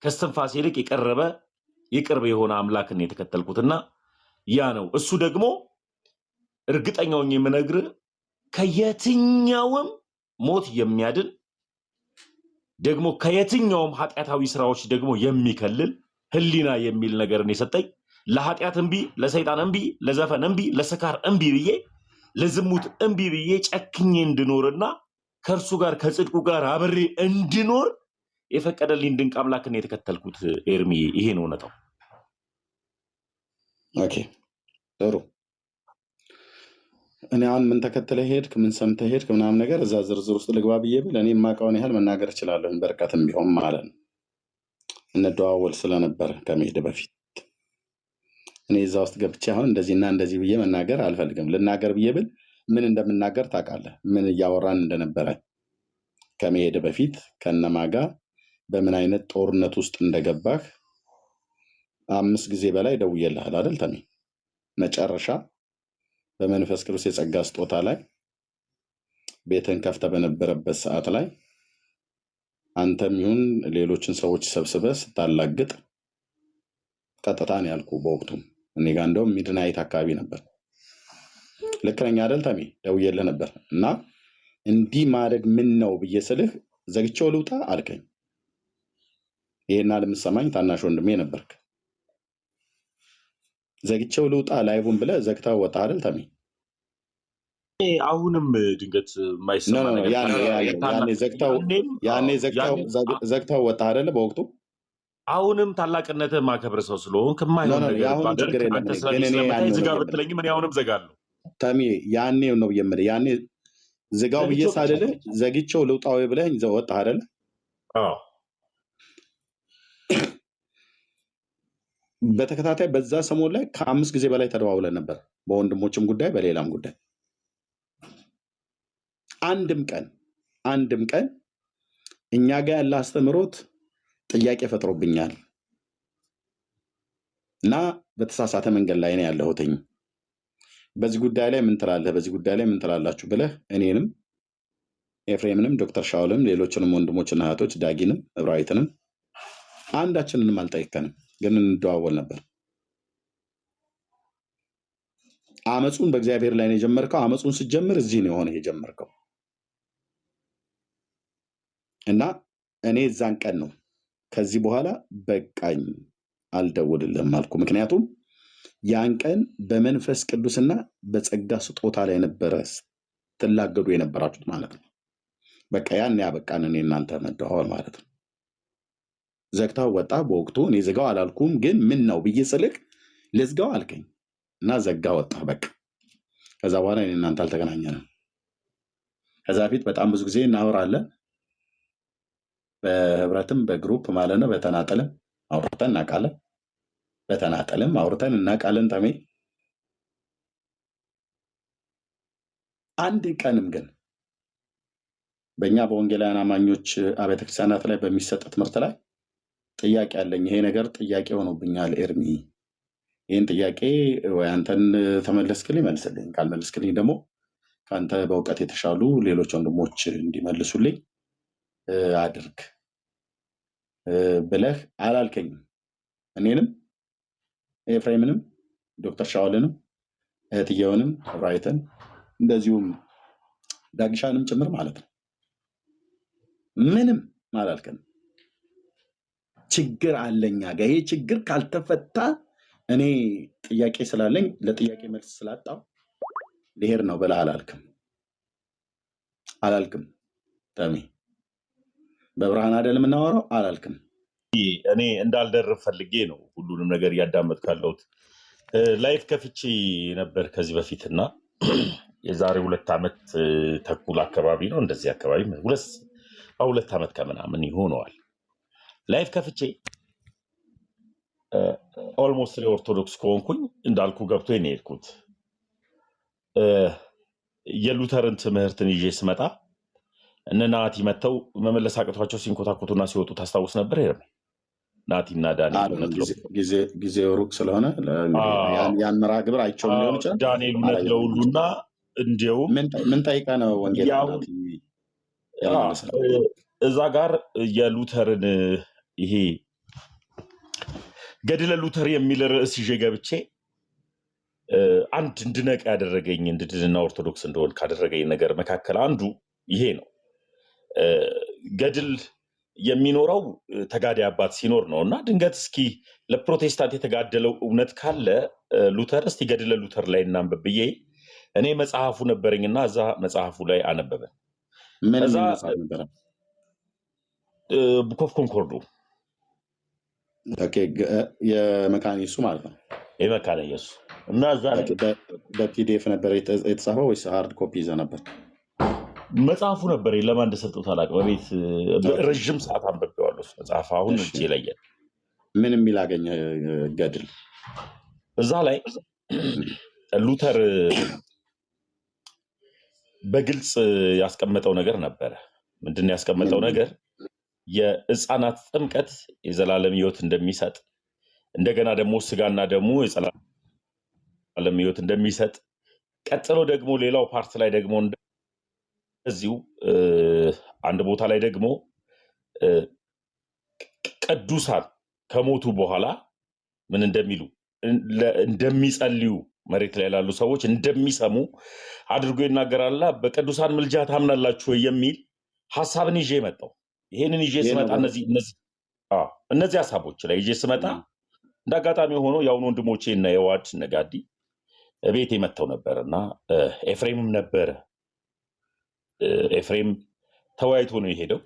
ከስትንፋሴ ይልቅ የቀረበ የቅርብ የሆነ አምላክን የተከተልኩትና ያ ነው። እሱ ደግሞ እርግጠኛውን የምነግር ከየትኛውም ሞት የሚያድን ደግሞ ከየትኛውም ኃጢአታዊ ስራዎች ደግሞ የሚከልል ህሊና የሚል ነገርን የሰጠኝ ለኃጢአት እምቢ፣ ለሰይጣን እምቢ፣ ለዘፈን እምቢ፣ ለስካር እምቢ ብዬ ለዝሙት እምቢ ብዬ ጨክኜ እንድኖርና ከእርሱ ጋር ከጽድቁ ጋር አብሬ እንድኖር የፈቀደልኝ ድንቅ አምላክን የተከተልኩት ኤርሚ። ይሄ ነው እውነታው። ኦኬ ጥሩ። እኔ አሁን ምን ተከትለህ ሄድክ፣ ምን ሰምተህ ሄድክ ምናምን ነገር እዛ ዝርዝር ውስጥ ልግባ ብዬ ብል እኔ የማውቀውን ያህል መናገር እችላለሁ፣ በርቀትም ቢሆን ማለት ነው። እንደዋወል ስለነበረ ከመሄድ በፊት እኔ እዛ ውስጥ ገብቼ አሁን እንደዚህና እንደዚህ ብዬ መናገር አልፈልግም። ልናገር ብዬ ብል ምን እንደምናገር ታውቃለህ፣ ምን እያወራን እንደነበረ ከመሄድ በፊት ከነማጋ በምን አይነት ጦርነት ውስጥ እንደገባህ 5 ጊዜ በላይ ደውዬልሃል አይደል ተሜ? መጨረሻ በመንፈስ ቅዱስ የጸጋ ስጦታ ላይ ቤትን ከፍተ በነበረበት ሰዓት ላይ አንተም ይሁን ሌሎችን ሰዎች ሰብስበህ ስታላግጥ ቀጥታ ነው ያልኩ። በወቅቱም እኔ ጋር እንደውም ሚድናይት አካባቢ ነበር። ልክ ነኝ አይደል ተሜ? ደውዬልህ ነበር እና እንዲህ ማድረግ ምን ነው ብዬ ስልህ ዘግቼው ልውጣ አልከኝ። ይሄና ለምሰማኝ ታናሽ ወንድሜ ነበርክ። ዘግቼው ልውጣ ላይቡን ብለህ ዘግተው ወጣ አይደል ተሜ? አሁንም ድንገት የማይሰማ ነገር ያኔ ዘግተው ወጣ አይደለ? በወቅቱ አሁንም ታላቅነት ማከብር ሰው ስለሆንክ የማይሆን ነገር ዝጋ ብትለኝም እኔ አሁንም ዘጋለሁ ተሜ። ያኔ ነው የምልህ። ያኔ ዝጋው ብዬ ሳልልህ ዘግቼው ልውጣው ብለህ ወጣ አይደለ? በተከታታይ በዛ ሰሞን ላይ ከ5 ጊዜ በላይ ተደዋውለን ነበር፣ በወንድሞችም ጉዳይ በሌላም ጉዳይ። አንድም ቀን እኛ ጋር ያለ አስተምሮት ጥያቄ ፈጥሮብኛል እና በተሳሳተ መንገድ ላይ ነው ያለሁትኝ፣ በዚህ ጉዳይ ላይ ምን ትላለህ፣ በዚህ ጉዳይ ላይ ምን ትላላችሁ ብለህ እኔንም ኤፍሬምንም ዶክተር ሻውልም ሌሎችንም ወንድሞችና እህቶች ዳጊንም እብራዊትንም አንዳችንንም አልጠይቀንም፣ ግን እንደዋወል ነበር። አመፁን በእግዚአብሔር ላይ ነው የጀመርከው። አመፁን ስትጀምር እዚህ ነው የሆነ የጀመርከው እና እኔ እዛን ቀን ነው ከዚህ በኋላ በቃኝ አልደውልልህም አልኩ። ምክንያቱም ያን ቀን በመንፈስ ቅዱስና በጸጋ ስጦታ ላይ ነበረ ትላገዱ የነበራችሁት ማለት ነው። በቃ ያን ያበቃን እኔ እናንተ መደዋወል ማለት ነው። ዘግታው ወጣ። በወቅቱ እኔ ዝጋው አላልኩም፣ ግን ምን ነው ብዬ ስልክ ልዝጋው አልከኝ እና ዘጋ ወጣ። በቃ ከዛ በኋላ እኔ እናንተ አልተገናኘንም። ከዛ በፊት በጣም ብዙ ጊዜ እናወራለን፣ በህብረትም በግሩፕ ማለት ነው። በተናጠልም አውርተን እናውቃለን፣ በተናጠልም አውርተን እናውቃለን ተሜ። አንድ ቀንም ግን በእኛ በወንጌላውያን አማኞች አብያተ ክርስቲያናት ላይ በሚሰጥ ትምህርት ላይ ጥያቄ አለኝ። ይሄ ነገር ጥያቄ ሆኖብኛል ኤርሚ፣ ይህን ጥያቄ ወይ አንተን ተመለስክልኝ መልስልኝ፣ ካልመለስክልኝ ደግሞ ከአንተ በእውቀት የተሻሉ ሌሎች ወንድሞች እንዲመልሱልኝ አድርግ ብለህ አላልከኝም። እኔንም ኤፍሬምንም ዶክተር ሻውልንም እህትየውንም እብራዊትን እንደዚሁም ዳግሻንም ጭምር ማለት ነው ምንም አላልከንም። ችግር አለኛ ጋር ይሄ ችግር ካልተፈታ እኔ ጥያቄ ስላለኝ ለጥያቄ መልስ ስላጣው ልሄድ ነው ብለህ አላልክም ተሜ። በብርሃን አይደል የምናወራው? አላልክም። እኔ እንዳልደርብ ፈልጌ ነው ሁሉንም ነገር እያዳመጥኩ ያለሁት። ላይፍ ከፍቼ ነበር ከዚህ በፊትና የዛሬ 2 ዓመት ተኩል አካባቢ ነው እንደዚህ አካባቢ 2 ዓመት ከምናምን ይሆነዋል። ላይፍ ከፍቼ ኦልሞስት ኦርቶዶክስ ከሆንኩኝ እንዳልኩ ገብቶ ነው የሄድኩት። የሉተርን ትምህርትን ይዤ ስመጣ እነ ናቲ መተው መመለስ አቅቷቸው ሲንኮታኮቱና ሲወጡ ታስታውስ ነበር? ይሄ ናቲና ዳንኤል ጊዜው ሩቅ ስለሆነ ያን መርሃ ግብር አይቼውም ሊሆን ይችላል። ዳንኤል እውነት ለሁሉና እንዲሁም ምን ጠይቀ ነው ወንጌል ያሁን ያልመለሰ እዛ ጋር የሉተርን ይሄ ገድለ ሉተር የሚል ርዕስ ይዤ ገብቼ አንድ እንድነቅ ያደረገኝ እንድድንና ኦርቶዶክስ እንደሆን ካደረገኝ ነገር መካከል አንዱ ይሄ ነው። ገድል የሚኖረው ተጋዳይ አባት ሲኖር ነው እና ድንገት እስኪ ለፕሮቴስታንት የተጋደለው እውነት ካለ ሉተር እስቲ ገድለ ሉተር ላይ እናንብብ ብዬ እኔ መጽሐፉ ነበረኝና እዛ መጽሐፉ ላይ አነበበን። እዛ ቡክ ኦፍ ኮንኮርዱ የመካነ ኢየሱስ ማለት ነው። የመካነ ኢየሱስ እና እዛ በፒዲኤፍ ነበር የተጻፈው ወይስ ሃርድ ኮፒ ይዘ ነበር? መጽሐፉ ነበር። ለማን እንደሰጡት አላውቅም። በቤት ረዥም ሰዓት አንብቤዋለሁ መጽሐፍ። አሁን እጄ ላይ ምን የሚል አገኘ ገድል? እዛ ላይ ሉተር በግልጽ ያስቀመጠው ነገር ነበረ። ምንድን ያስቀመጠው ነገር? የሕፃናት ጥምቀት የዘላለም ሕይወት እንደሚሰጥ፣ እንደገና ደግሞ ስጋና ደግሞ የዘላለም ሕይወት እንደሚሰጥ፣ ቀጥሎ ደግሞ ሌላው ፓርት ላይ ደግሞ እዚሁ አንድ ቦታ ላይ ደግሞ ቅዱሳን ከሞቱ በኋላ ምን እንደሚሉ እንደሚጸልዩ መሬት ላይ ላሉ ሰዎች እንደሚሰሙ አድርጎ ይናገራልና በቅዱሳን ምልጃ ታምናላችሁ ወይ የሚል ሐሳብን ይዤ መጣሁ። ይሄንን ይዤ ስመጣ እነዚህ ሐሳቦች ላይ ይዤ ስመጣ እንደ አጋጣሚ ሆኖ የአሁኑ ወንድሞቼ እና የዋድ ነጋዲ ቤቴ መጥተው ነበርና ኤፍሬምም ነበረ። ኤፍሬም ተወያይቶ ነው የሄደው።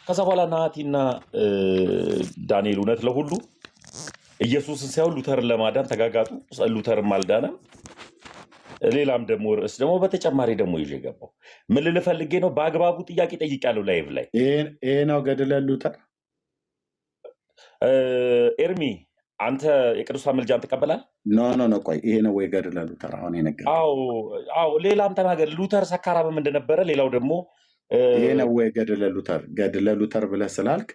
ከዛ በኋላ ናቲና ዳንኤል እውነት ለሁሉ ኢየሱስን ሳይሆን ሉተርን ለማዳን ተጋጋጡ። ሉተርም አልዳነም። ሌላም ደግሞ ርዕስ ደግሞ በተጨማሪ ደግሞ ይዤ ገባው። ምን ልል ፈልጌ ነው? በአግባቡ ጥያቄ ጠይቄያለሁ ላይቭ ላይ። ይሄ ነው ገድለ ሉተር? ኤርሚ አንተ የቅዱሳን ምልጃን ትቀበላል? ኖ ቆይ፣ ይሄ ነው ወይ ገድለ ሉተር? አሁን የነገርኩህ። አዎ ሌላም ተናገር። ሉተር ሰካራምም እንደነበረ፣ ሌላው ደግሞ ይሄ ነው ወይ ገድለ ሉተር? ገድለ ሉተር ብለህ ስላልክ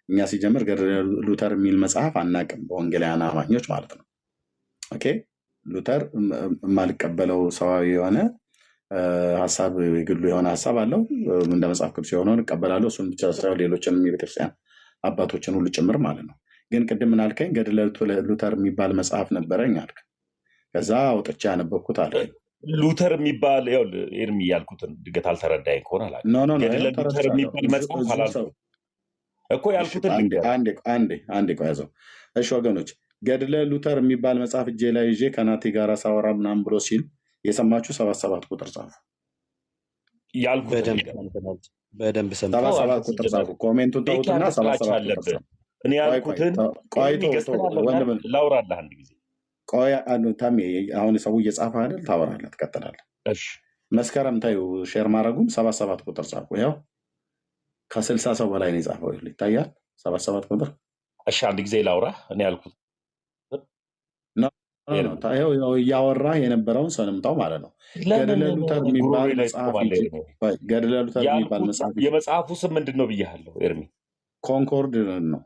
እኛ ሲጀምር ገድለ ሉተር የሚል መጽሐፍ አናቅም፣ በወንጌላውያን አማኞች ማለት ነው። ኦኬ፣ ሉተር የማልቀበለው ሰዋዊ የሆነ ሀሳብ፣ የግሉ የሆነ ሀሳብ አለው። እንደ መጽሐፍ ቅዱስ የሆነውን እቀበላለሁ። እሱን ብቻ ሳይሆን ሌሎችንም የቤተክርስቲያን አባቶችን ሁሉ ጭምር ማለት ነው። ግን ቅድም ምን አልከኝ? ገድለ ሉተር የሚባል መጽሐፍ ነበረኝ አልክ። ከዛ አውጥቼ ያነበብኩት አልከኝ። ሉተር የሚባል ኤርሚ ያልኩትን ድገት አልተረዳኝ ከሆነ አላውቅም። ገድለ ሉተር የሚባል መጽሐፍ አላልኩም እኮ ያልኩትን። አንዴ ቆይ ያዘው። እሺ ወገኖች፣ ገድለ ሉተር የሚባል መጽሐፍ እጄ ላይ ይዤ ከናቲ ጋር ሳወራ ምናምን ብሎ ሲል የሰማችሁ 77 ቁጥር ጻፉ። ያልኩትን በደንብ 77 ቁጥር ጻፉ። ኮሜንቱን ተውትና 77 ቁጥር ጻፉ። እኔ ያልኩትን ላውራለህ አንድ ጊዜ። ቆይ ታሜ፣ አሁን ሰው እየጻፈ አይደል? ታወራለህ፣ ትቀጥላለህ። እሺ መስከረም ታዩ ሼር ማድረጉም 77 ቁጥር ጻፉ። ያው ከ60 ሰው በላይ ነው የጻፈው። ይታያል 77 ቁጥር። እሺ አንድ ጊዜ ላውራ። እኔ ያልኩት እያወራህ የነበረውን ሰንምታው ማለት ነው። ገድለ ሉተር የሚባል መጽሐፍ የመጽሐፉ ስም ምንድን ነው ብያለሁ ኤርሚ? ኮንኮርድ ነው።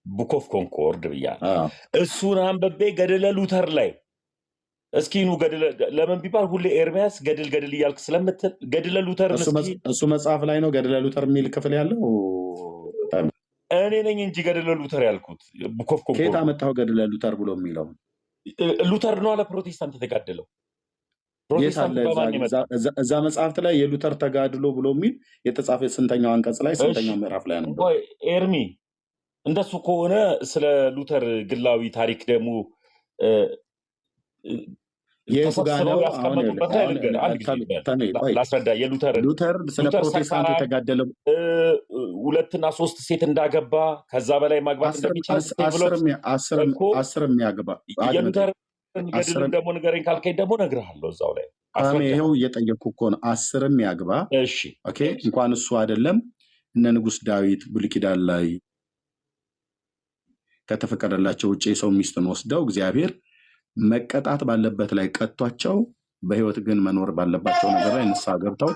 ቡክ ኦፍ ኮንኮርድ ብያለሁ። እሱን አንበቤ ገድለ ሉተር ላይ እስኪኑ ለምን ቢባል ሁሌ ኤርሚያስ ገድል እያልክ ስለምትል ገድለ ሉተር እሱ መጽሐፍ ላይ ነው ገድለ ሉተር የሚል ክፍል ያለው እኔ ነኝ እንጂ ገድለ ሉተር ያልኩት ቡክ ኦፍ ኮንኮርድ። ከየት አመጣኸው ገድለ ሉተር ብሎ የሚለው? ሉተር ነው ለፕሮቴስታንት የተጋደለው። እዛ መጽሐፍት ላይ የሉተር ተጋድሎ ብሎ የሚል የተጻፈ ስንተኛው አንቀጽ ላይ ስንተኛው ምዕራፍ ላይ ነው? ኤርሚ እንደሱ ከሆነ ስለ ሉተር ግላዊ ታሪክ ደግሞ ላስረዳ። ሉተር ስለ ፕሮቴስታንት የተጋደለው 2 እና 3 ሴት እንዳገባ ከዛ በላይ ማግባት እንደሚቻል 10 የሚያገባ የሉተር ገድል ደግሞ ንገረኝ ካልከኝ ደግሞ እነግርሃለሁ እዛው ላይ። ይኸው እየጠየቅኩ እኮ ነው። 10 የሚያገባ እንኳን እሱ አይደለም እነ ንጉሥ ዳዊት ብሉይ ኪዳን ላይ ከተፈቀደላቸው ውጭ የሰው ሚስትን ወስደው እግዚአብሔር መቀጣት ባለበት ላይ ቀጥቷቸው በህይወት ግን መኖር ባለባቸው ነገር ላይ ንስሐ ገብተው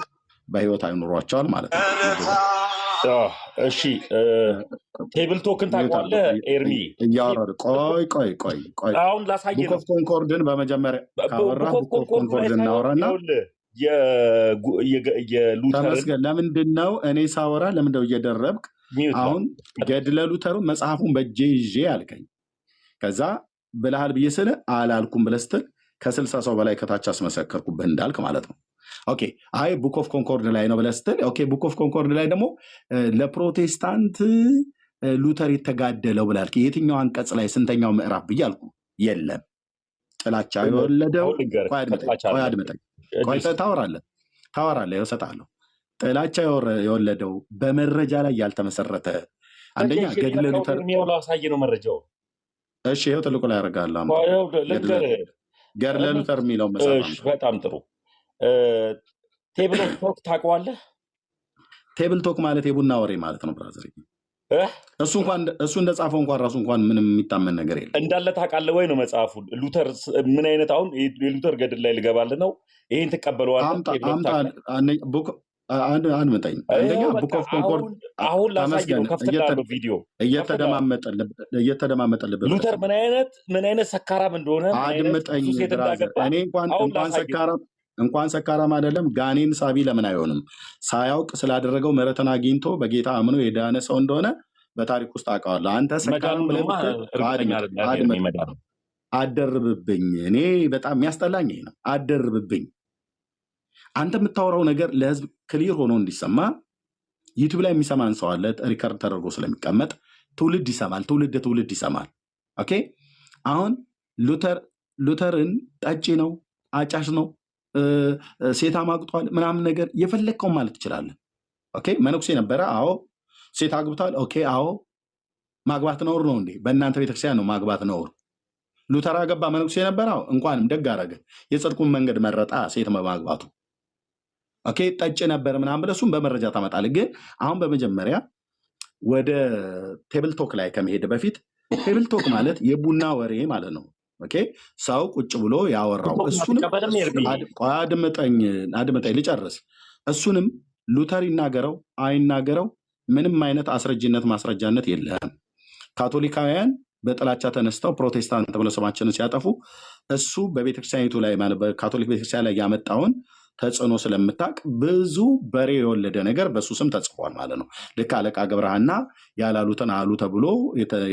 በህይወት አይኖሯቸዋል ማለት ነው። እሺ ቴብል ቶክን ታውቀዋለህ ኤርሚ? እያወራሁ ቆይ አሁን ላሳየህ ነው። ቡክ ኦፍ ኮንኮርድን በመጀመሪያ ካወራ ቡክ ኦፍ ኮንኮርድ እናወራና የሉተርን ተመስገን። ለምንድን ነው እኔ ሳወራ ለምንድነው እየደረብክ? ሚዩት አሁን ገድለ ሉተሩ መጽሐፉን በእጄ ይዤ አልከኝ። ከዛ ብልሃል ብዬ ስል አላልኩም ብለህ ስትል ከ60 ሰው በላይ ከታች አስመሰከርኩብህ እንዳልክ ማለት ነው። ኦኬ አይ ቡክ ኦፍ ኮንኮርድ ላይ ነው ብለህ ስትል ኦኬ ቡክ ኦፍ ኮንኮርድ ላይ ደግሞ ለፕሮቴስታንት ሉተር የተጋደለው ብላልክ የትኛው አንቀጽ ላይ ስንተኛው ምዕራፍ ብዬ አልኩ። የለም ጥላቻ የወለደው ቆይ ታወራለህ እሰጥሃለሁ። ጥላቻ የወለደው በመረጃ ላይ ያልተመሰረተ አንደኛ ገድለ ሉተር ላሳየ ነው መረጃው። እሺ ይኸው ትልቁ ላይ ያደርጋለሁ። ገድለ ሉተር የሚለው መጽሐፍ በጣም ጥሩ። ቴብል ኦፍ ቶክ ታውቀዋለህ? ቴብል ቶክ ማለት የቡና ወሬ ማለት ነው ብራዘር። እሱ እንደጻፈው እንኳን ራሱ እንኳን ምንም የሚታመን ነገር የለም እንዳለ ታውቃለህ ወይ ነው መጽሐፉ። ሉተር ምን አይነት አሁን የሉተር ገድል ላይ ልገባልህ ነው። ይሄን ትቀበለዋለህ? አንመጣኝ አንደኛ ቡክ ኦፍ ኮንኮርድ አሁን ላሳየው ከፍተኛው ቪዲዮ እየተደማመጠልህ ሉተር ምን አይነት ሰካራም እንደሆነ አድምጠኝ። እኔ እንኳን ሰካራም አይደለም ጋኔን ሳቢ ለምን አይሆንም? ሳያውቅ ስላደረገው ምሕረትን አግኝቶ በጌታ አምኖ የዳነ ሰው እንደሆነ በታሪክ ውስጥ አውቀዋለሁ። አንተ ሰካራም ብለህ አደርብብኝ። እኔ በጣም የሚያስጠላኝ ይሄ ነው። አደርብብኝ። አንተ የምታወራው ነገር ለህዝብ ክሊር ሆኖ እንዲሰማ ዩቲዩብ ላይ የሚሰማን ሰው አለ። ሪከርድ ተደርጎ ስለሚቀመጥ ትውልድ ይሰማል። ትውልድ ይሰማል። ኦኬ አሁን ሉተርን ጠጪ ነው፣ አጫሽ ነው፣ ሴት አማግጧል ምናምን ነገር የፈለግከው ማለት ትችላለን። ኦኬ መነኩሴ ነበረ። አዎ ሴት አግብቷል። ኦኬ አዎ ማግባት ነውር ነው እንዴ? በእናንተ ቤተክርስቲያን ነው ማግባት ነውር። ሉተር አገባ፣ መነኩሴ ነበረ። አዎ እንኳንም ደግ አደረገ። የጽድቁን መንገድ መረጣ ሴት ማግባቱ። ኦኬ ጠጭ ነበር ምናምን ብለህ እሱም በመረጃ ታመጣለህ። ግን አሁን በመጀመሪያ ወደ ቴብል ቶክ ላይ ከመሄድ በፊት ቴብል ቶክ ማለት የቡና ወሬ ማለት ነው። ኦኬ ሰው ቁጭ ብሎ ያወራው እሱንም አድምጠኝ ልጨርስ። እሱንም ሉተር ይናገረው አይናገረው ምንም አይነት አስረጅነት ማስረጃነት የለም። ካቶሊካውያን በጥላቻ ተነስተው ፕሮቴስታንት ብለው ስማችንን ሲያጠፉ እሱ በቤተክርስቲያኒቱ ላይ ማለት በካቶሊክ ቤተክርስቲያን ላይ ያመጣውን ተጽዕኖ ስለምታውቅ ብዙ በሬ የወለደ ነገር በሱ ስም ተጽፏል ማለት ነው። ልክ አለቃ ገብረሃና ያላሉትን አሉ ተብሎ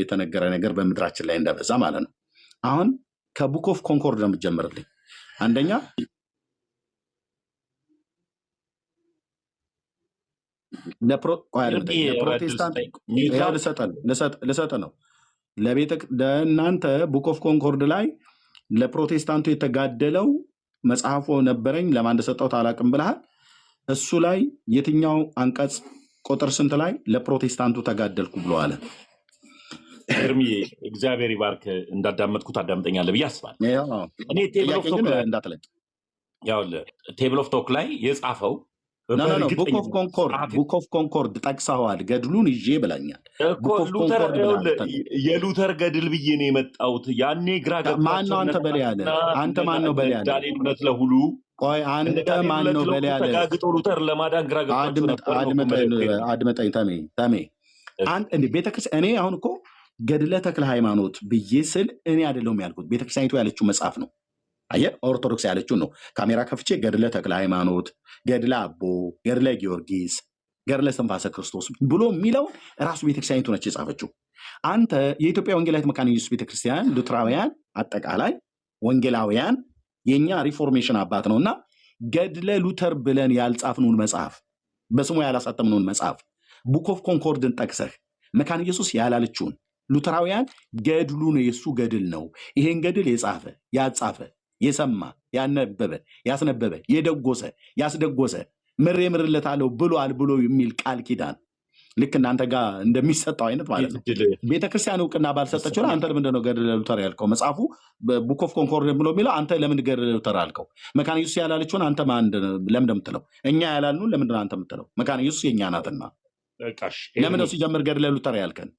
የተነገረ ነገር በምድራችን ላይ እንደበዛ ማለት ነው። አሁን ከቡክ ኦፍ ኮንኮርድ ነው የምትጀምርልኝ። አንደኛ ለፕሮቴስታንት ልሰጥ ነው ለእናንተ ቡክ ኦፍ ኮንኮርድ ላይ ለፕሮቴስታንቱ የተጋደለው መጽሐፎ ነበረኝ ለማን እንደሰጠሁት አላውቅም ብለሃል። እሱ ላይ የትኛው አንቀጽ ቁጥር ስንት ላይ ለፕሮቴስታንቱ ተጋደልኩ ብሎ አለ? እርሚ እግዚአብሔር ይባርክ። እንዳዳመጥኩት አዳምጠኛለህ ብዬ አስባለሁ። እኔ ቴብል ኦፍ ቶክ ላይ የጻፈው ቡክ ኦፍ ኮንኮርድ ጠቅሰዋል። ገድሉን ይዤ ብላኛል። የሉተር ገድል ብዬ ነው የመጣሁት። ያኔ ግራ ማነው አንተ በላይ ያለ? አንተ ማነው በላይ ያለ? እውነት ለሁሉ ቆይ አንተ ማነው በላይ ያለ? ተጋግጦ ሉተር ለማዳን ግራ አድመጠኝ ተሜ እንደ ቤተክርስቲያን እኔ አሁን እኮ ገድለ ተክለ ሃይማኖት ብዬ ስል እኔ አይደለሁም ያልኩት፣ ቤተክርስቲያኒቱ ያለችው መጽሐፍ ነው። አየህ ኦርቶዶክስ ያለችው ነው። ካሜራ ከፍቼ ገድለ ተክለ ሃይማኖት፣ ገድለ አቦ፣ ገድለ ጊዮርጊስ፣ ገድለ እስትንፋሰ ክርስቶስ ብሎ የሚለው ራሱ ቤተክርስቲያኒቱ ነች የጻፈችው። አንተ የኢትዮጵያ ወንጌላዊት መካነ ኢየሱስ ቤተክርስቲያን ሉትራውያን፣ አጠቃላይ ወንጌላውያን የኛ ሪፎርሜሽን አባት ነውና ገድለ ሉተር ብለን ያልጻፍነውን መጽሐፍ በስሙ ያላሳተምነውን መጽሐፍ ቡክ ኦፍ ኮንኮርድን ጠቅሰህ መካነ ኢየሱስ ያላለችውን ሉተራውያን ገድሉን የሱ ገድል ነው፣ ይሄን ገድል የጻፈ ያጻፈ የሰማ ያነበበ ያስነበበ የደጎሰ ያስደጎሰ ምሬ ምርለታለሁ ብሏል ብሎ የሚል ቃል ኪዳን ልክ እናንተ ጋር እንደሚሰጠው አይነት ማለት ነው። ቤተክርስቲያን እውቅና ባልሰጠችው አንተ ለምንድን ነው ገድለ ሉተር ያልከው? መጽሐፉ ቡክ ኦፍ ኮንኮርድ ብሎ የሚለው አንተ ለምን ገድለ ሉተር አልከው? መካነ ኢየሱስ ያላለችውን አንተ ለምን እንደምትለው እኛ ያላልነው ለምንድን ነው አንተ የምትለው? መካነ ኢየሱስ የኛ ናትና ለምን ነው ሲጀምር ገድለ ሉተር ያልከን?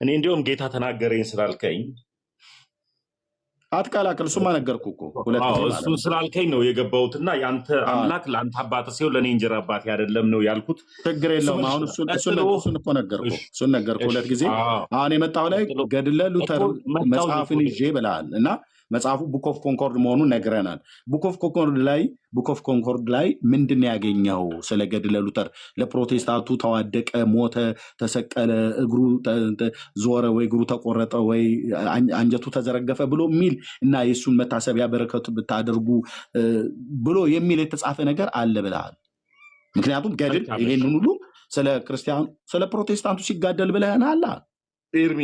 እኔ እንዲሁም ጌታ ተናገረኝ ስላልከኝ አትቀላቅል። እሱማ ነገርኩህ እኮ እሱን ስላልከኝ ነው የገባሁትና የአንተ አምላክ ለአንተ አባት ሲሆን ለእኔ እንጀራ አባቴ አይደለም ነው ያልኩት። ችግር የለውም። አሁን እሱን እኮ ነገርኩህ። እሱን ነገርኩህ ሁለት ጊዜ። አሁን የመጣው ላይ ገድለ ሉተር መጽሐፍን ይዤ ብለሃል እና መጽሐፉ ቡክ ኦፍ ኮንኮርድ መሆኑን ነግረናል። ቡክ ኦፍ ኮንኮርድ ላይ ምንድን ነው ያገኘው? ስለ ገድለ ሉተር ለፕሮቴስታንቱ ተዋደቀ፣ ሞተ፣ ተሰቀለ፣ እግሩ ዞረ ወይ እግሩ ተቆረጠ ወይ አንጀቱ ተዘረገፈ ብሎ የሚል እና የእሱን መታሰቢያ በረከቱ ብታደርጉ ብሎ የሚል የተጻፈ ነገር አለ ብለሃል። ምክንያቱም ገድል ይሄንን ሁሉ ስለ ክርስቲያኑ ስለ ፕሮቴስታንቱ ሲጋደል ብለህናል። ኤርሚ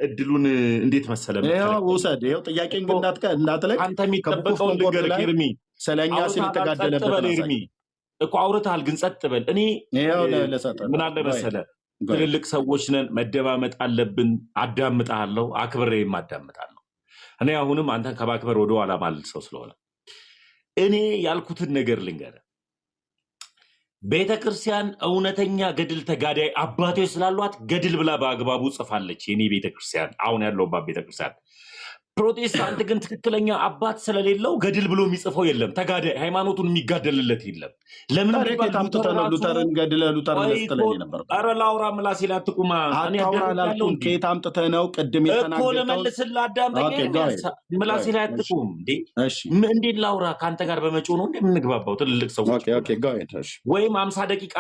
እድሉን እንዴት መሰለ ውሰድ። ይኸው ጥያቄን ግን እንዳትለቅ። አንተ የሚጠበቀውን ልንገርህ ኤርሚ፣ ስለኛ ስለተጋደለበት ኤርሚ እኮ አውርተሃል፣ ግን ጸጥ በል። እኔ ምን አለ መሰለ ትልልቅ ሰዎች ነን፣ መደማመጥ አለብን። አዳምጣለሁ፣ አክብሬም አዳምጣለሁ። እኔ አሁንም አንተን ከማክበር ወደ ኋላ ማለት ሰው ስለሆነ እኔ ያልኩትን ነገር ልንገርህ። ቤተክርስቲያን እውነተኛ ገድል ተጋዳይ አባቶች ስላሏት ገድል ብላ በአግባቡ ጽፋለች። የኔ ቤተክርስቲያን አሁን ያለውባት ቤተክርስቲያን። ፕሮቴስታንት ግን ትክክለኛ አባት ስለሌለው ገድል ብሎ የሚጽፈው የለም። ተጋዳይ ሃይማኖቱን የሚጋደልለት የለም። ለምን ሉተርን ገድለ ሉተርን ለስተለኝ ነበር። ኧረ ላውራ ምላሴ ላይ አትቁማ። ከየት አምጥተህ ነው ቅድም እኮ ለመልስልህ አዳምጠኝ። ምላሴ ላይ አትቁም እንዴ! እንዴት ላውራ? ከአንተ ጋር በመጪው ነው እንደምንግባባው ትልልቅ ሰዎች። ወይም 50 ደቂቃ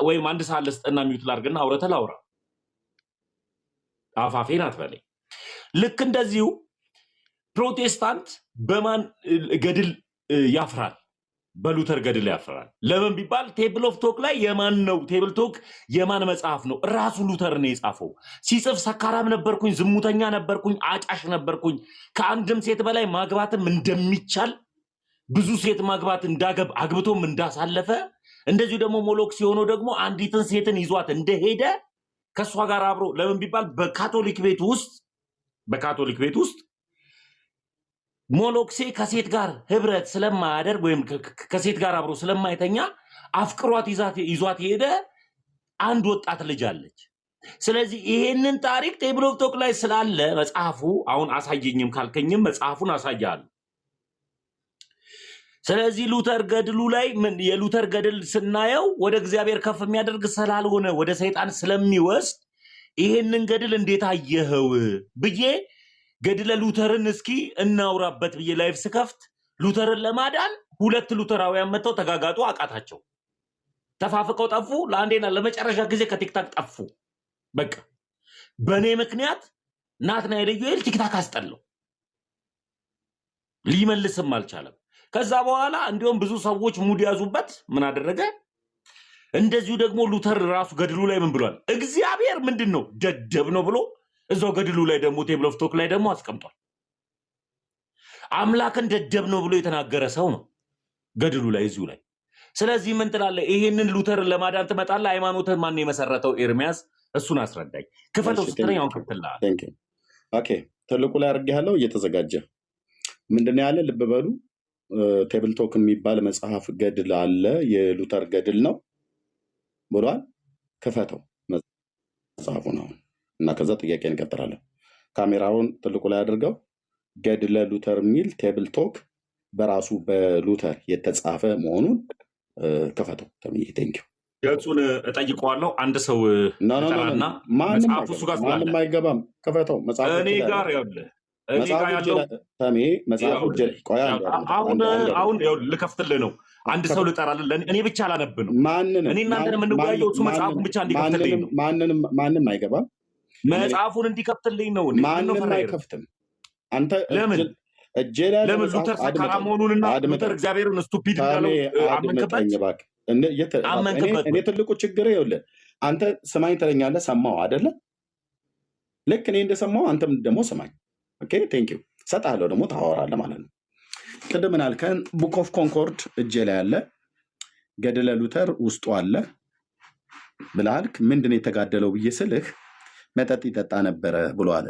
ወይም 1 ሰዓት ልስጥና ሚዩት ላድርግና አውረተህ ላውራ። አፋፌን አትበለኝ። ልክ እንደዚሁ ፕሮቴስታንት በማን ገድል ያፍራል? በሉተር ገድል ያፍራል። ለምን ቢባል ቴብል ኦፍ ቶክ ላይ የማን ነው? ቴብል ቶክ የማን መጽሐፍ ነው? ራሱ ሉተር ነው የጻፈው። ሲጽፍ ሰካራም ነበርኩኝ፣ ዝሙተኛ ነበርኩኝ፣ አጫሽ ነበርኩኝ፣ ከአንድም ሴት በላይ ማግባትም እንደሚቻል፣ ብዙ ሴት ማግባት አግብቶም እንዳሳለፈ፣ እንደዚሁ ደግሞ ሞሎክስ የሆነው ደግሞ አንዲትን ሴትን ይዟት እንደሄደ ከእሷ ጋር አብሮ ለምን ቢባል በካቶሊክ ቤት ውስጥ ሞሎክሴ ከሴት ጋር ህብረት ስለማያደርግ ወይም ከሴት ጋር አብሮ ስለማይተኛ አፍቅሯት ይዟት የሄደ አንድ ወጣት ልጅ አለች። ስለዚህ ይሄንን ታሪክ ቴብል ኦፍ ቶክ ላይ ስላለ መጽሐፉ አሁን አሳየኝም ካልከኝም መጽሐፉን አሳያለሁ። ስለዚህ ሉተር ገድሉ ላይ የሉተር ገድል ስናየው ወደ እግዚአብሔር ከፍ የሚያደርግ ስላልሆነ ወደ ሰይጣን ስለሚወስድ ይሄንን ገድል እንዴት አየኸው ብዬ ገድለ ሉተርን እስኪ እናውራበት ብዬ ላይፍ ስከፍት ሉተርን ለማዳን 2 ሉተራውያን መጥተው ተጋጋጡ፣ አቃታቸው፣ ተፋፍቀው ጠፉ። ለአንዴና ለመጨረሻ ጊዜ ከቲክታክ ጠፉ። በቃ በእኔ ምክንያት ናትናኤል ኢዩኤል ቲክታክ አስጠለው፣ ሊመልስም አልቻለም። ከዛ በኋላ እንዲሁም ብዙ ሰዎች ሙድ ያዙበት። ምን አደረገ? እንደዚሁ ደግሞ ሉተር ራሱ ገድሉ ላይ ምን ብሏል? እግዚአብሔር ምንድን ነው ደደብ ነው ብሎ እዛው ገድሉ ላይ ደግሞ ቴብል ኦፍ ቶክ ላይ ደግሞ አስቀምጧል። አምላክን ደደብ ነው ብሎ የተናገረ ሰው ነው ገድሉ ላይ እዚሁ ላይ። ስለዚህ ምን ትላለህ? ይሄንን ሉተርን ለማዳን ትመጣለህ? ሃይማኖትን ማን የመሰረተው? ኤርሚያስ እሱን አስረዳኝ። ክፈተው ስትለኝ አሁን ክፍትልሃል። ኦኬ ትልቁ ላይ አድርጌያለሁ እየተዘጋጀ ምንድን ነው ያለ? ልብ በሉ። ቴብል ቶክ የሚባል መጽሐፍ ገድል አለ፣ የሉተር ገድል ነው ብሏል። ክፈተው መጽሐፉ ነው እና ከዛ ጥያቄ እንቀጥላለን። ካሜራውን ትልቁ ላይ አድርገው። ገድለ ሉተር የሚል ቴብል ቶክ በራሱ በሉተር የተጻፈ መሆኑን ክፈተው። ቴንኪው። ገጹን እጠይቀዋለሁ። አንድ ሰው ተራና መጽሐፉ እሱ ጋር ስላለ ማንም አይገባም። ክፈተው መጽሐፉ እኔ ጋር ያለው አሁን ልከፍትልህ ነው። አንድ ሰው ልጠራልህ። እኔ ብቻ አላነብ ነው። እኔ እናንተን የምንወያየው እሱ መጽሐፉን ብቻ እንዲከፍትልኝ ነው። ማንም አይገባም። መጽሐፉን እንዲከፍትልኝ ነው። ማንም አይከፍትም። አንተ ለምን ሉተር ሰካራ መሆኑንና ሉተር እግዚአብሔርን ስቱፒድ እንዳለው አመንክበት። እኔ ትልቁ ችግር ይኸውልህ፣ አንተ ስማኝ ትለኛለህ። ሰማው አይደለ? ልክ እኔ እንደሰማው አንተም ደግሞ ስማኝ። ኦኬ ቴንኪው። ሰጣለሁ ደግሞ ታወራለህ ማለት ነው። ቅድም አልከን ቡክ ኦፍ ኮንኮርድ እጄ ላይ አለ፣ ገድለ ሉተር ውስጡ አለ ብላልክ። ምንድን የተጋደለው ብዬ ስልህ መጠጥ ይጠጣ ነበረ ብሎ አለ።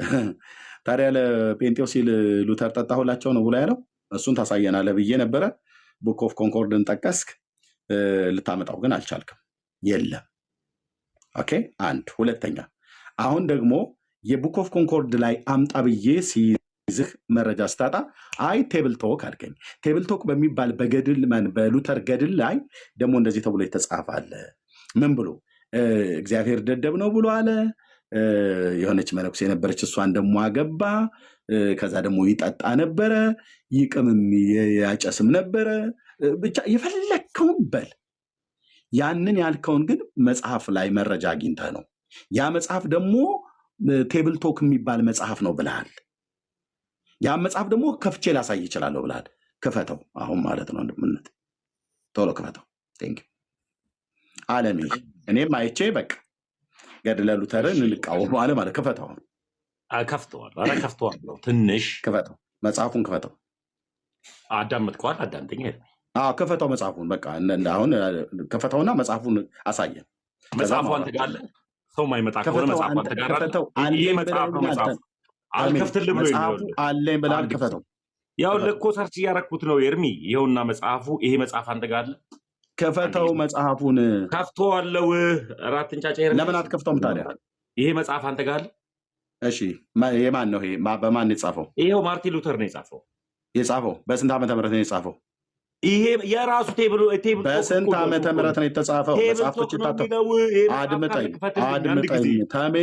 ታዲያ ለጴንጤው ሲል ሉተር ጠጣሁላቸው ነው ብሎ ያለው። እሱን ታሳየናለህ ብዬ ነበረ። ቡክ ኦፍ ኮንኮርድን ጠቀስክ፣ ልታመጣው ግን አልቻልክም። የለም። ኦኬ አንድ ሁለተኛ፣ አሁን ደግሞ የቡክ ኦፍ ኮንኮርድ ላይ አምጣ ብዬ ሲይዝህ መረጃ ስታጣ አይ ቴብል ቶክ አድርገኝ። ቴብል ቶክ በሚባል በሉተር ገድል ላይ ደግሞ እንደዚህ ተብሎ የተጻፈ አለ። ምን ብሎ? እግዚአብሔር ደደብ ነው ብሎ አለ። የሆነች መነኩሴ ነበረች፣ እሷን ደግሞ አገባ። ከዛ ደግሞ ይጠጣ ነበረ፣ ይቅምም ያጨስም ነበረ። ብቻ የፈለግከውን በል። ያንን ያልከውን ግን መጽሐፍ ላይ መረጃ አግኝተህ ነው። ያ መጽሐፍ ደግሞ ቴብል ቶክ የሚባል መጽሐፍ ነው ብለሃል። ያ መጽሐፍ ደግሞ ከፍቼ ላሳይ ይችላለሁ ብለሃል። ክፈተው አሁን ማለት ነው። ወንድምነት ቶሎ ክፈተው። ቴንክ ዩ አለሜ። እኔም አይቼ በቃ ገድለ ሉተርን እንቃወመዋለን ማለት ክፈተው። ከፍተዋል። ኧረ ከፍተዋለሁ። ትንሽ ክፈተው፣ መጽሐፉን ክፈተው። አዳመጥከዋል? አዳምጠኝ። ክፈተው መጽሐፉን። በቃ አሁን ክፈተውና መጽሐፉን አሳየን። መጽሐፉ አንተ ጋር አለ። ሰው ማይመጣ ከሆነ መጽሐፉ አንተ ጋር አለ። ይሄ መጽሐፍ ነው። መጽሐፉ አልከፍትልህ ብሎ መጽሐፉ አለኝ ብለሃል። ክፈተው። ያው ለኮ ሰርች እያረኩት ነው ኤርሚ። ይኸውና መጽሐፉ። ይሄ መጽሐፍ አንተ ጋር አለ። ክፈተው መጽሐፉን። ከፍተዋለሁ። አራት እንጫጫ ኤርሚ። ለምን አትከፍተውም ታዲያ? ይሄ መጽሐፍ አንተ ጋር አለ። እሺ የማን ነው ይሄ? በማን የጻፈው? ይሄው ማርቲን ሉተር ነው የጻፈው። በስንት ዓመተ ምህረት ነው የጻፈው? ይሄ የራሱ ቴብል በስንት ዓመተ ምህረት ነው የተጻፈው? መጽሐፍቶች ይታተሙ። አድምጠኝ ተሜ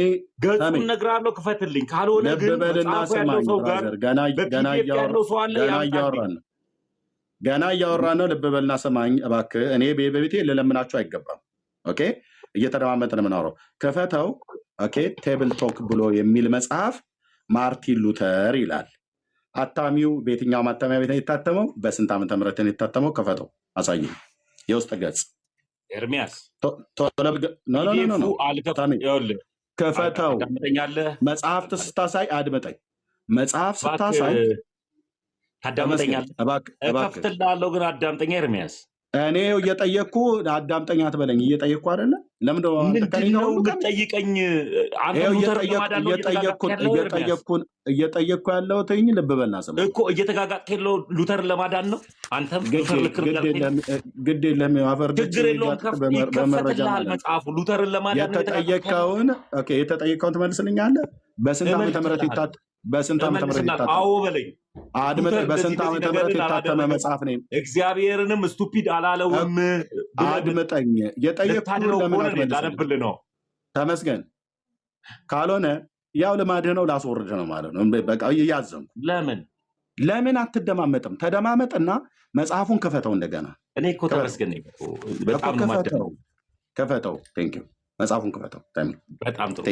ገጹን እነግርሃለሁ። ክፈትልኝ። ካልሆነ ግን ልብ በልና ስማኝ ብራዘር፣ ገና እያወራን ነው። ልብ በልና ስማኝ እባክህ። እኔ በቤቴ ልለምናችሁ አይገባም። ኦኬ፣ እየተደማመጥን የምናወራው። ክፈተው። ኦኬ፣ ቴብል ቶክ ብሎ የሚል መጽሐፍ ማርቲን ሉተር ይላል። አታሚው በየትኛው ማተሚያ ቤት ነው የታተመው? በስንት ዓመተ ምህረት ነው የታተመው? ክፈተው አሳየኝ። የውስጥ ገጽ ኤርሚያስ ክፈተው። መጽሐፍት ስታሳይ አድምጠኝ። መጽሐፍ ስታሳይ ታዳምጠኛለህ። እከፍትልሃለሁ ግን አዳምጠኛ ኤርሚያስ። እኔ እየጠየቅኩ አዳምጠኛ አትበለኝ። እየጠየቅኩ አይደለ? ለምንድነው የምትጠይቀኝ? እየጠየቅኩ ያለሁት ልብ በልና ስማ እኮ። እየተጋጋጥክ ያለው ሉተርን ለማዳን ነው። አንተም ግድ የለም። ችግር የለውም። ይከፈትልሃል መጽሐፉ ሉተርን ለማዳን። የተጠየቀውን ትመልስልኛለህ? በስንት ዓመተ ምህረት ይታተም? አዎ በለኝ። አድምጠኝ። በስንት ዓመተ ምህረት የታተመ መጽሐፍ ነው? እግዚአብሔርንም ስቱፒድ አላለውም። አድምጠኝ። የጠየቅኩህን ለምን አትመልስልኝ? ነው ተመስገን። ካልሆነ ያው ልማድህ ነው፣ ላስወርድህ ነው ማለት ነው። በቃ እያዘንኩ ለምን አትደማመጥም? ተደማመጥና መጽሐፉን ክፈተው እንደገና። እኔ እኮ ተመስገን በጣም ክፈተው። ቴንክ ዩ። መጽሐፉን ክፈተው። በጣም ጥሩ።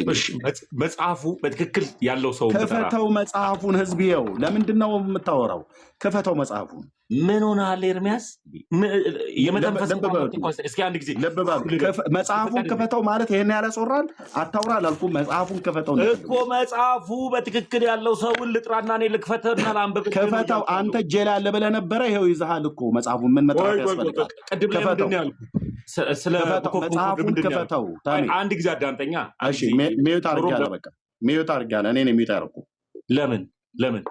መጽሐፉ በትክክል ያለው ሰው ክፈተው መጽሐፉን። ህዝብ ይኸው። ለምንድን ነው የምታወራው? ክፈተው መጽሐፉን። ምን ሆነሃል ኤርሚያስ? የመተንፈስ እስኪ አንድ ጊዜ መጽሐፉን ክፈተው ማለት ይሄን ያላስወራል። አታውራ አላልኩም። መጽሐፉን ክፈተው እኮ። መጽሐፉ በትክክል ያለው ሰውን ልጥራና እኔ ልክፈተውና ላንብብ። ክፈተው። አንተ እጄ ላይ አለ ብለህ ነበረ። ይኸው ይዘሃል እኮ መጽሐፉን። ምን መጥራት ያስፈልጋል? ቅድም ላይ ምንድን ነው ያልኩህ? መጽሐፉን ክፈተው። አንድ ጊዜ አዳምጠኛ። ሚዩት አድርጊያለሁ። በቃ ሚዩት አድርጊያለሁ። እኔ ሚዩት ያደረኩ። ለምን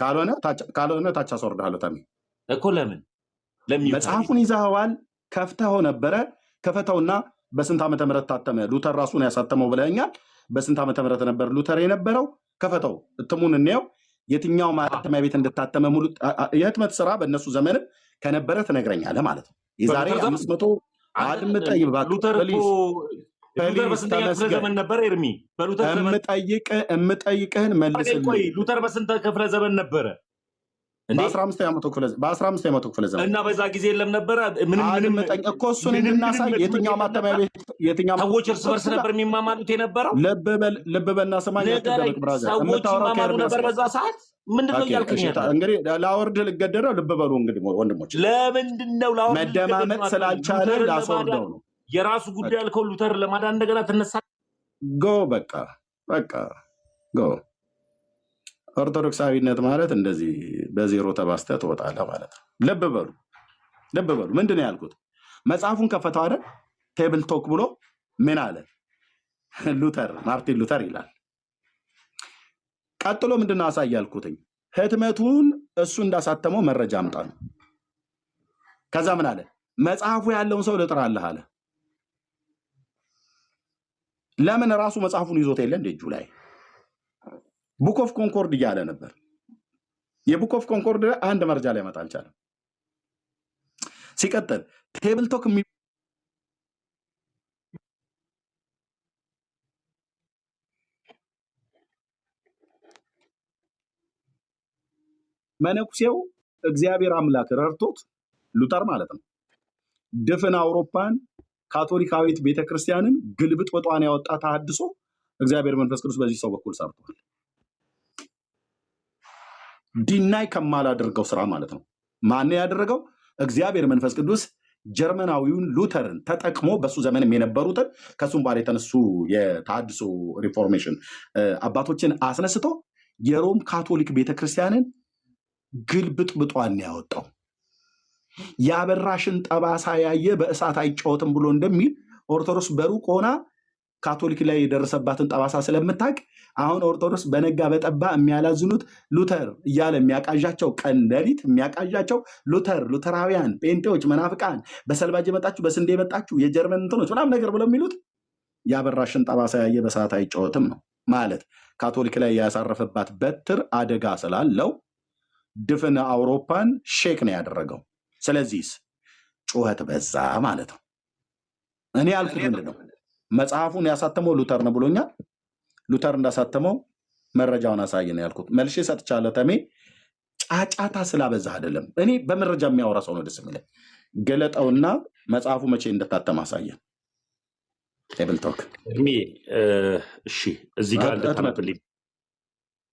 ካልሆነ ታች አስወርድሃለሁ። ተሜ እኮ ለምን መጽሐፉን ይዘኸዋል። ከፍተኸው ነበረ። ክፈተውና በስንት ዓመተ ምህረት ታተመ? ሉተር ራሱን ያሳተመው ብለኸኛል። በስንት ዓመተ ምህረት ነበር ሉተር የነበረው? ክፈተው፣ እትሙን እንየው። የትኛው ማተሚያ ቤት እንድታተመ ሙሉ የህትመት ስራ በእነሱ ዘመንም ከነበረ ትነግረኛለህ ማለት ነው። የዛሬ 500 አድምጠኝ ሉተር በስንተኛ ክፍለ ዘመን ነበር ኤርሚ? እምጠይቅህን መልስልኝ። ሉተር በስንት ክፍለ ዘመን ነበረ? በ15ኛው ክፍለ ዘመን። እና በዛ ጊዜ የለም ነበረ? አድምጠኝ እኮ እሱን እንድናሳይ። የትኛው ማተሚያ ቤት ሰዎች እርስ በርስ ነበር የሚማማሉት የነበረው? ልብ በልና ሰማኝ። ሰዎች ይማማሉ ነበር በዛ ሰዓት? ምንድነው እያልከኝ? እንግዲህ ላወርድ ልገደደው። ልብ በሉ እንግዲህ ወንድሞች። ለምንድነው መደማመጥ ስላልቻለ ላስወርደው ነው። የራሱ ጉዳይ ያልከው ሉተር ለማዳን እንደገና ትነሳ። ጎ በቃ ጎ። ኦርቶዶክሳዊነት ማለት እንደዚህ በዜሮ ተባስተህ ትወጣለህ ማለት ነው። ልብ በሉ። ምንድን ነው ያልኩት? መጽሐፉን ከፈተው አይደል? ቴብል ቶክ ብሎ ምን አለ? ማርቲን ሉተር ይላል። ቀጥሎ ምንድን ነው አሳይ ያልኩትኝ? ህትመቱን እሱ እንዳሳተመው መረጃ አምጣ ነው። ከዛ ምን አለ? መጽሐፉ ያለውን ሰው ልጥራለህ አለ። ለምን? ራሱ መጽሐፉን ይዞት የለ እንደ እጁ ላይ ቡክ ኦፍ ኮንኮርድ እያለ ነበር። የቡክ ኦፍ ኮንኮርድ አንድ መረጃ ላይ መጣ አልቻለም። ሲቀጥል ቴብል ቶክ መነኩሴው እግዚአብሔር አምላክ ረድቶት ሉተር ማለት ነው ድፍን አውሮፓን ካቶሊካዊት ቤተክርስቲያንን ግልብጥ ወጧን ያወጣ ተሐድሶ እግዚአብሔር መንፈስ ቅዱስ በዚህ ሰው በኩል ሰርቷል። ዲናይ ከማላደርገው ስራ ማለት ነው። ማን ያደረገው? እግዚአብሔር መንፈስ ቅዱስ ጀርመናዊውን ሉተርን ተጠቅሞ በሱ ዘመንም የነበሩትን ከሱም በኋላ የተነሱ የተሐድሶ ሪፎርሜሽን አባቶችን አስነስቶ የሮም ካቶሊክ ቤተክርስቲያንን ግልብጥብጧን ያወጣው። ያበራሽን ጠባሳ ያየ በእሳት አይጫወትም ብሎ እንደሚል ኦርቶዶክስ በሩቅ ሆና ካቶሊክ ላይ የደረሰባትን ጠባሳ ስለምታውቅ አሁን ኦርቶዶክስ በነጋ በጠባ የሚያላዝኑት ሉተር እያለ የሚያቃዣቸው ቀን ሌሊት የሚያቃዣቸው ሉተራውያን፣ ጴንጤዎች፣ መናፍቃን በሰልባጅ የመጣችሁ በስንዴ የመጣችሁ የጀርመን እንትኖች ምናምን ነገር ብለው የሚሉት ያበራሽን ጠባሳ ያየ በእሳት አይጫወትም ነው ማለት። ካቶሊክ ላይ ያሳረፈባት በትር አደጋ ስላለው ድፍን አውሮፓን ሼክ ነው ያደረገው። ስለዚህ ጩኸት በዛ ማለት ነው። እኔ ያልኩት ምንድን ነው? መጽሐፉን ያሳተመው ሉተር ነው ብሎኛል። ሉተር እንዳሳተመው መረጃውን አሳይ ነው ያልኩት። መልሼ ሰጥቻለሁ። ተሜ ጫጫታ ስላበዛ አይደለም። እኔ በመረጃ የሚያወራ ሰው ነው ደስ የሚለኝ። ገለጠውና መጽሐፉ መቼ እንደታተመ አሳየን። ቴብል ቶክ እሺ፣ እዚህ ጋር እንደተመጥልኝ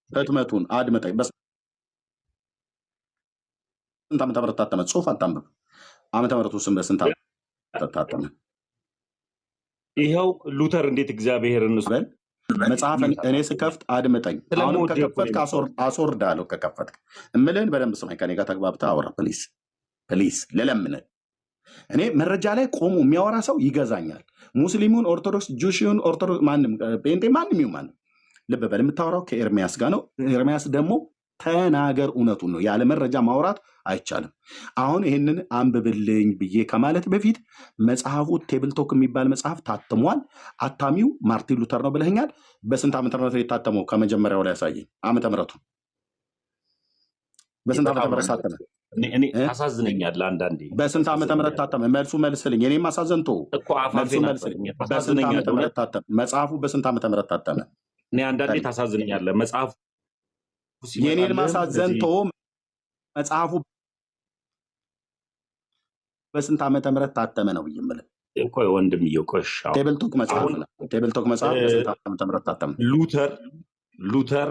ህትመቱን አድምጠኝ። ስንት ዓመተ ምህረት ታተመ? ጽሁፍ አታንብብ። ዓመተ ምህረቱ ስም በስንት ዓመተ ታተመ? ይኸው ሉተር እንዴት እግዚአብሔርን መጽሐፍ እኔ ስከፍት አድምጠኝ። አሁንም ከከፈትክ አስወርዳለሁ። ከከፈትክ እምልህን በደንብ ስማኝ። ከኔ ጋር ተግባብተህ አውራ ፕሊስ ፕሊስ። ልለምንህ። እኔ መረጃ ላይ ቆሞ የሚያወራ ሰው ይገዛኛል። ሙስሊሙን፣ ኦርቶዶክስ፣ ጁሽን፣ ኦርቶዶክስ፣ ማንም ጴንጤ፣ ማንም ይሁን ማንም። ልብ በል፣ የምታወራው ከኤርሚያስ ጋር ነው። ኤርሚያስ ደግሞ ተናገር፣ እውነቱን ነው። ያለ መረጃ ማውራት አይቻልም። አሁን ይህንን አንብብልኝ ብዬ ከማለት በፊት መጽሐፉ ቴብል ቶክ የሚባል መጽሐፍ ታትሟል። አታሚው ማርቲን ሉተር ነው ብለኸኛል። በስንት ዓመተ ምህረት የታተመው? ከመጀመሪያው ላይ ያሳየኝ ዓመተ ምህረቱ። በስንት ዓመተ ምህረት ታተመ? እኔ ታሳዝነኛለህ አንዳንዴ። በስንት ዓመተ ምህረት ታተመ? መልሱ መልስልኝ። እኔም አሳዘንቶ መልሱ መልስልኝ። በስንት ዓመተ ምህረት ታተመ መጽሐፉ? በስንት ዓመተ ምህረት ታተመ? እኔ አንዳንዴ ታሳዝነኛለህ። መጽሐፉ የኔን ማሳዘንቶ መጽሐፉ በስንት ዓመተ ምህረት ታተመ ነው ብዬ የምልህ እኮ ወንድምዬው። ቆሽ ቴብል ቶክ መጽሐፍ ነው። ቴብል ቶክ መጽሐፍ በስንት ዓመተ ምህረት ታተመ? ሉተር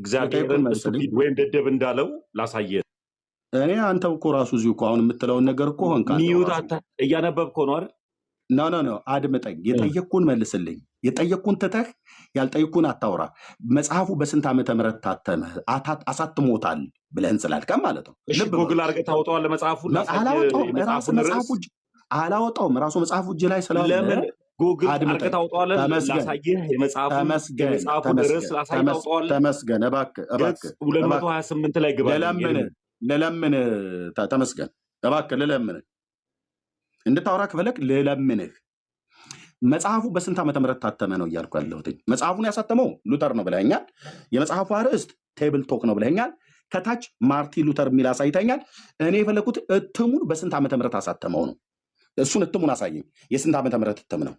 እግዚአብሔርን ስቱፒድ ወይም ደደብ እንዳለው ላሳየ። እኔ አንተው እኮ ራሱ እዚሁ እኮ አሁን የምትለውን ነገር እኮ ሆንካ እያነበብክ ሆኖ አይደል? ኖ አድምጠኝ። የጠየቅኩን መልስልኝ። የጠየቅኩን ትተህ ያልጠየቅኩን አታውራ። መጽሐፉ በስንት ዓመተ ምህረት ታተመ? አሳትሞታል ብለህን ስላልከም ማለት ነው። ጎግል አድርገህ ታወጣዋለህ መጽሐፉን? አላወጣውም። ራሱ መጽሐፉ እጅ ላይ ስላለ ለምን ጎግል አድርገህ ታወጣዋለህ? ላሳየህ የመጽሐፉን ርዕስ ላሳየህ ታወጣዋለህ። ተመስገን እባክህ 228 ላይ ግባ። ልለምንህ ተመስገን እባክህ ልለምንህ እንድታወራ ከፈለግ ልለምንህ። መጽሐፉ በስንት ዓመተ ምህረት ታተመ ነው እያልኩ ያለሁት። መጽሐፉን ያሳተመው ሉተር ነው ብለኛል። የመጽሐፉ አርዕስት ቴብል ቶክ ነው ብለኛል። ከታች ማርቲን ሉተር የሚል አሳይተኛል። እኔ የፈለኩት እትሙን በስንት ዓመተ ምህረት አሳተመው ነው። እሱን እትሙን አሳየኝ። የስንት ዓመተ ምህረት እትም ነው?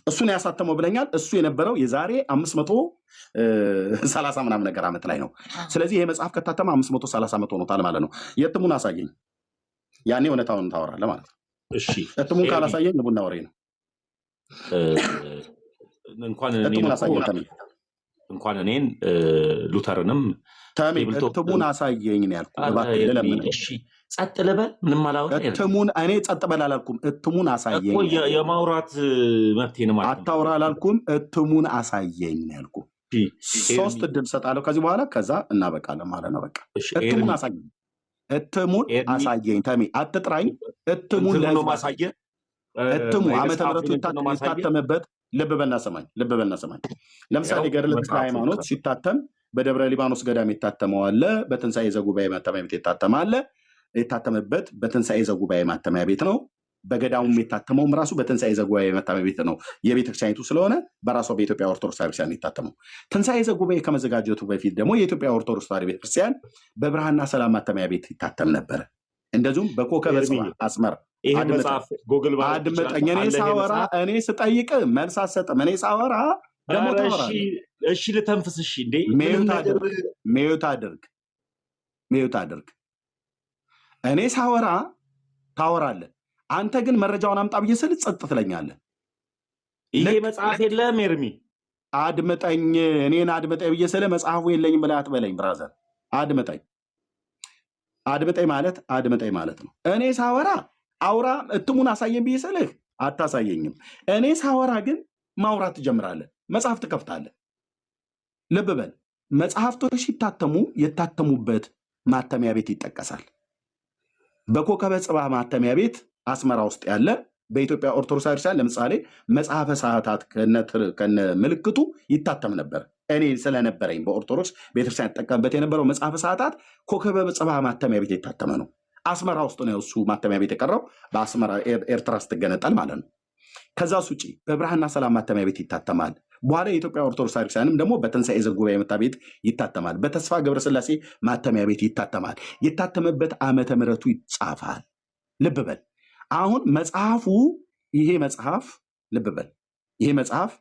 እሱን ያሳተመው ብለኛል። እሱ የነበረው የዛሬ 530 ምናምን ነገር ዓመት ላይ ነው። ስለዚህ ይሄ መጽሐፍ ከታተመ 530 ዓመት ሆኖታል ማለት ነው። የእትሙን አሳየኝ። ያኔ እውነታውን ታወራለህ ማለት ነው። እሺ፣ እትሙን ካላሳየኝ ቡና ወሬ ነው። እንኳን እኔን ሉተርንም እትሙን አሳየኝ ነው ያልኩህ። ጸጥ ልበል? ምንም አላወራም። እትሙን እኔ ጸጥ በል አላልኩም። እትሙን አሳየኝ። የማውራት መብቴን ማለት አታውራ አላልኩም። እትሙን አሳየኝ ነው ያልኩህ። 3 እድል ሰጣለሁ ከዚህ በኋላ፣ ከዛ እናበቃለን ማለት ነው። በቃ እትሙን አሳየኝ። እትሙን አሳየኝ። ተሜ አትጥራኝ። እትሙን ለማሳየ እትሙ ዓመተ ምህረቱ የታተመበት ልብ በልና ሰማኝ። ለምሳሌ ገድለ ተክለ ሃይማኖት ሲታተም በደብረ ሊባኖስ ገዳም የታተመው አለ። በትንሣኤ ዘጉባኤ ማተሚያ ቤት የታተመ አለ። የታተመበት በትንሣኤ ዘጉባኤ ማተሚያ ቤት ነው። በገዳሙም የታተመውም ራሱ በትንሣኤ ዘጉባኤ ማተሚያ ቤት ነው። የቤተክርስቲያኒቱ ስለሆነ በራሷ በኢትዮጵያ ኦርቶዶክስ ቤተክርስቲያን የታተመው። ትንሣኤ ዘጉባኤ ከመዘጋጀቱ በፊት ደግሞ የኢትዮጵያ ኦርቶዶክስ ተዋሕዶ ቤተክርስቲያን በብርሃንና ሰላም ማተሚያ ቤት ይታተም ነበረ። እንደዚሁም በኮከበ ጽባህ አስመር። አድምጠኝ። እኔ ስጠይቅ መልስ አትሰጥም። እኔ ሳወራ ደግሞ ታወራለህ። እሺ ልተንፍስ። እሺ እንዴ ሚዩት አድርግ። ሚዩት አድርግ። እኔ ሳወራ ታወራለህ። አንተ ግን መረጃውን አምጣ ብዬ ስል ጸጥ ትለኛለህ። ይሄ ልክ መጽሐፍ የለም ኤርሚ አድምጠኝ፣ እኔን አድምጠኝ ብዬ ስለ መጽሐፉ የለኝም ብለህ አትበለኝ ብራዘር። አድምጠኝ። አድምጠኝ ማለት ነው። እኔ ሳወራ አውራ እትሙን አሳየኝ ብዬ ስልህ አታሳየኝም። እኔ ሳወራ ግን ማውራት ትጀምራለህ፣ መጽሐፍ ትከፍታለህ። ልብ በል፣ መጽሐፍቶች ሲታተሙ የታተሙበት ማተሚያ ቤት ይጠቀሳል። በኮከበ ጽባህ ማተሚያ ቤት አስመራ ውስጥ ያለ በኢትዮጵያ ኦርቶዶክስ ቤተክርስቲያን ለምሳሌ መጽሐፈ ሰዓታት ከነ ምልክቱ ይታተም ነበር። እኔ ስለነበረኝ በኦርቶዶክስ ቤተክርስቲያን ይጠቀምበት የነበረው መጽሐፈ ሰዓታት ኮከበ ጽባህ ማተሚያ ቤት የታተመ ነው። አስመራ ውስጥ ነው እሱ ማተሚያ ቤት የቀረው፣ በአስመራ ኤርትራ ስትገነጠል ማለት ነው። ከዛ ውጭ በብርሃንና ሰላም ማተሚያ ቤት ይታተማል። በኋላ የኢትዮጵያ ኦርቶዶክስ ቤተክርስቲያንም ደግሞ በትንሣኤ ዘጉባኤ መታ ቤት ይታተማል። በተስፋ ገብረስላሴ ማተሚያ ቤት ይታተማል። የታተመበት ዓመተ ምሕረቱ ይጻፋል። ልብ በል አሁን መጽሐፉ ይሄ መጽሐፍ ልብ በል ይሄ መጽሐፍ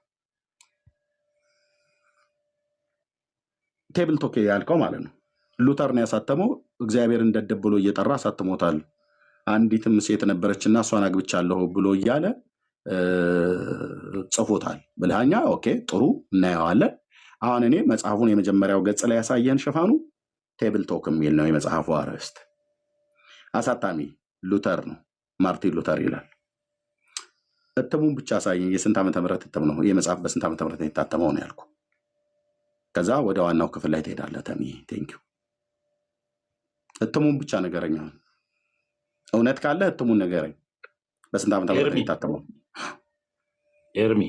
ቴብል ቶክ ያልከው ማለት ነው ሉተር ነው ያሳተመው። እግዚአብሔርን ደደብ ብሎ እየጠራ አሳትሞታል። አንዲትም ሴት ነበረችና እሷን አግብቻለሁ ብሎ እያለ ጽፎታል ብልሃኛ። ኦኬ ጥሩ እናየዋለን። አሁን እኔ መጽሐፉን የመጀመሪያው ገጽ ላይ ያሳየን ሽፋኑ ቴብል ቶክ የሚል ነው የመጽሐፉ አርዕስት። አሳታሚ ሉተር ነው፣ ማርቲን ሉተር ይላል። እትሙን ብቻ አሳየኝ። የስንት ዓመተ ምህረት እትም ነው ይህ መጽሐፍ? በስንት ዓመተ ምህረት የታተመው ነው ያልኩ። ከዛ ወደ ዋናው ክፍል ላይ ትሄዳለህ። ተሚ ቴንኪው። እትሙን ብቻ ንገረኝ። አሁን እውነት ካለ እትሙን ንገረኝ። በስንት ዓመተ ምህረት የታተመው? ኤርሚ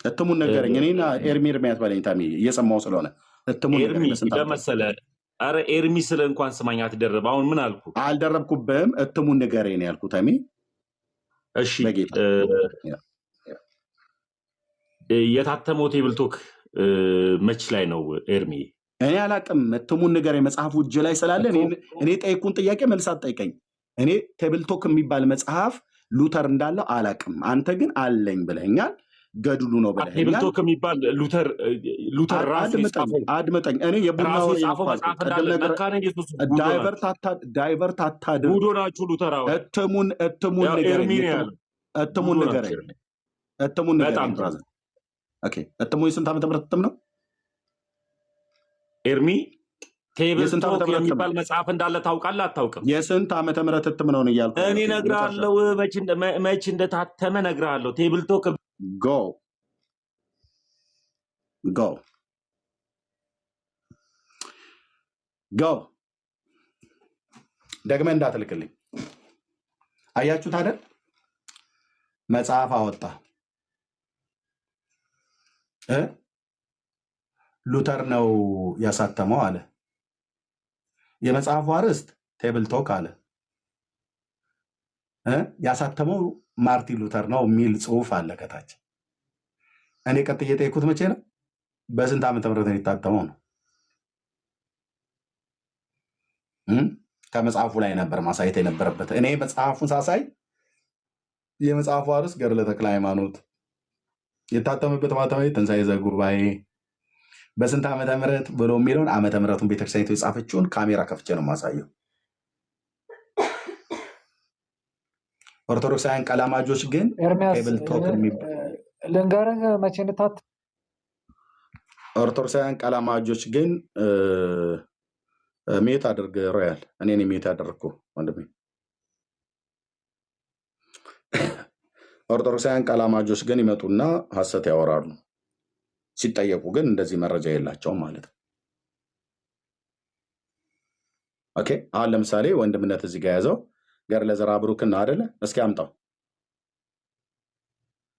እትሙን ንገረኝ። እኔና ኤርሚ አትበለኝ ታሚ፣ እየሰማሁ ስለሆነ እትሙን ንገረኝ። በስንት ዓመተ ለመሰለ አረ ኤርሚ ስለ እንኳን ስማኝ አትደረብ። አሁን ምን አልኩ? አልደረብኩብህም። እትሙን ንገረኝ ነው ያልኩት ታሚ። እሺ የታተመው ቴብል ቶክ መች ላይ ነው ኤርሚ? እኔ አላቅም። እትሙን ንገረኝ። መጽሐፉ እጅ ላይ ስላለ እኔ ጠይቁን ጥያቄ መልስ አትጠይቀኝ። እኔ ቴብል ቶክ የሚባል መጽሐፍ ሉተር እንዳለው አላቅም። አንተ ግን አለኝ ብለኛል። ገድሉ ነው ብለኛል። ቴብል ቶክ የሚባል ሉተር ራሱ አድምጠኝ። እኔ የቡና ወሬ ዳይቨርት አታድርግ። ጉዶ ናችሁ ሉተራው። እትሙን ንገረኝ። እትሙን ንገረኝ። ኦኬ እትሙ የስንት ዓመተ ምህረት እትም ነው ኤርሚ? ቴብል ቶክ የሚባል መጽሐፍ እንዳለ ታውቃለህ አታውቅም? የስንት ዓመተ ምህረት እትም ነው እያልኩ እኔ እነግርሃለሁ። መች እንደታተመ እነግርሃለሁ። ቴብል ቶክ ጎ ደግመህ እንዳትልክልኝ። አያችሁት አይደል? መጽሐፍ አወጣ። ሉተር ነው ያሳተመው አለ። የመጽሐፉ አርዕስት ቴብል ቶክ አለ። ያሳተመው ማርቲን ሉተር ነው የሚል ጽሑፍ አለ ከታች። እኔ ቀጥዬ የጠየኩት መቼ ነው? በስንት ዓመተ ምህረት የታተመው ነው? ከመጽሐፉ ላይ ነበር ማሳየት የነበረበት። እኔ መጽሐፉን ሳሳይ የመጽሐፉ አርዕስት ገድለ ተክለ ሃይማኖት፣ የታተመበት ማተሚያ ቤት ትንሣኤ ዘጉባኤ፣ በስንት ዓመተ ምህረት ብሎ የሚለውን ዓመተ ምህረቱን ቤተክርስቲያኒቱ የጻፈችውን ካሜራ ከፍቼ ነው የማሳየው። ኦርቶዶክሳውያን ቀላማጆች ግን ቴብል ቶክ ልንገርህ መቼ እንታት ኦርቶዶክሳውያን ቀላማጆች ግን ሜት አድርግ ሮያል። እኔን ሜት ያደርግኩ ወንድሜ። ኦርቶዶክሳውያን ቀላማጆች ግን ይመጡና ሐሰት ያወራሉ። ሲጠየቁ ግን እንደዚህ መረጃ የላቸውም ማለት ነው። ኦኬ አሁን ለምሳሌ ወንድምነት እዚህ ጋር ያዘው ገድለ ዘርዓ ብሩክን አይደለ? እስኪ አምጣው።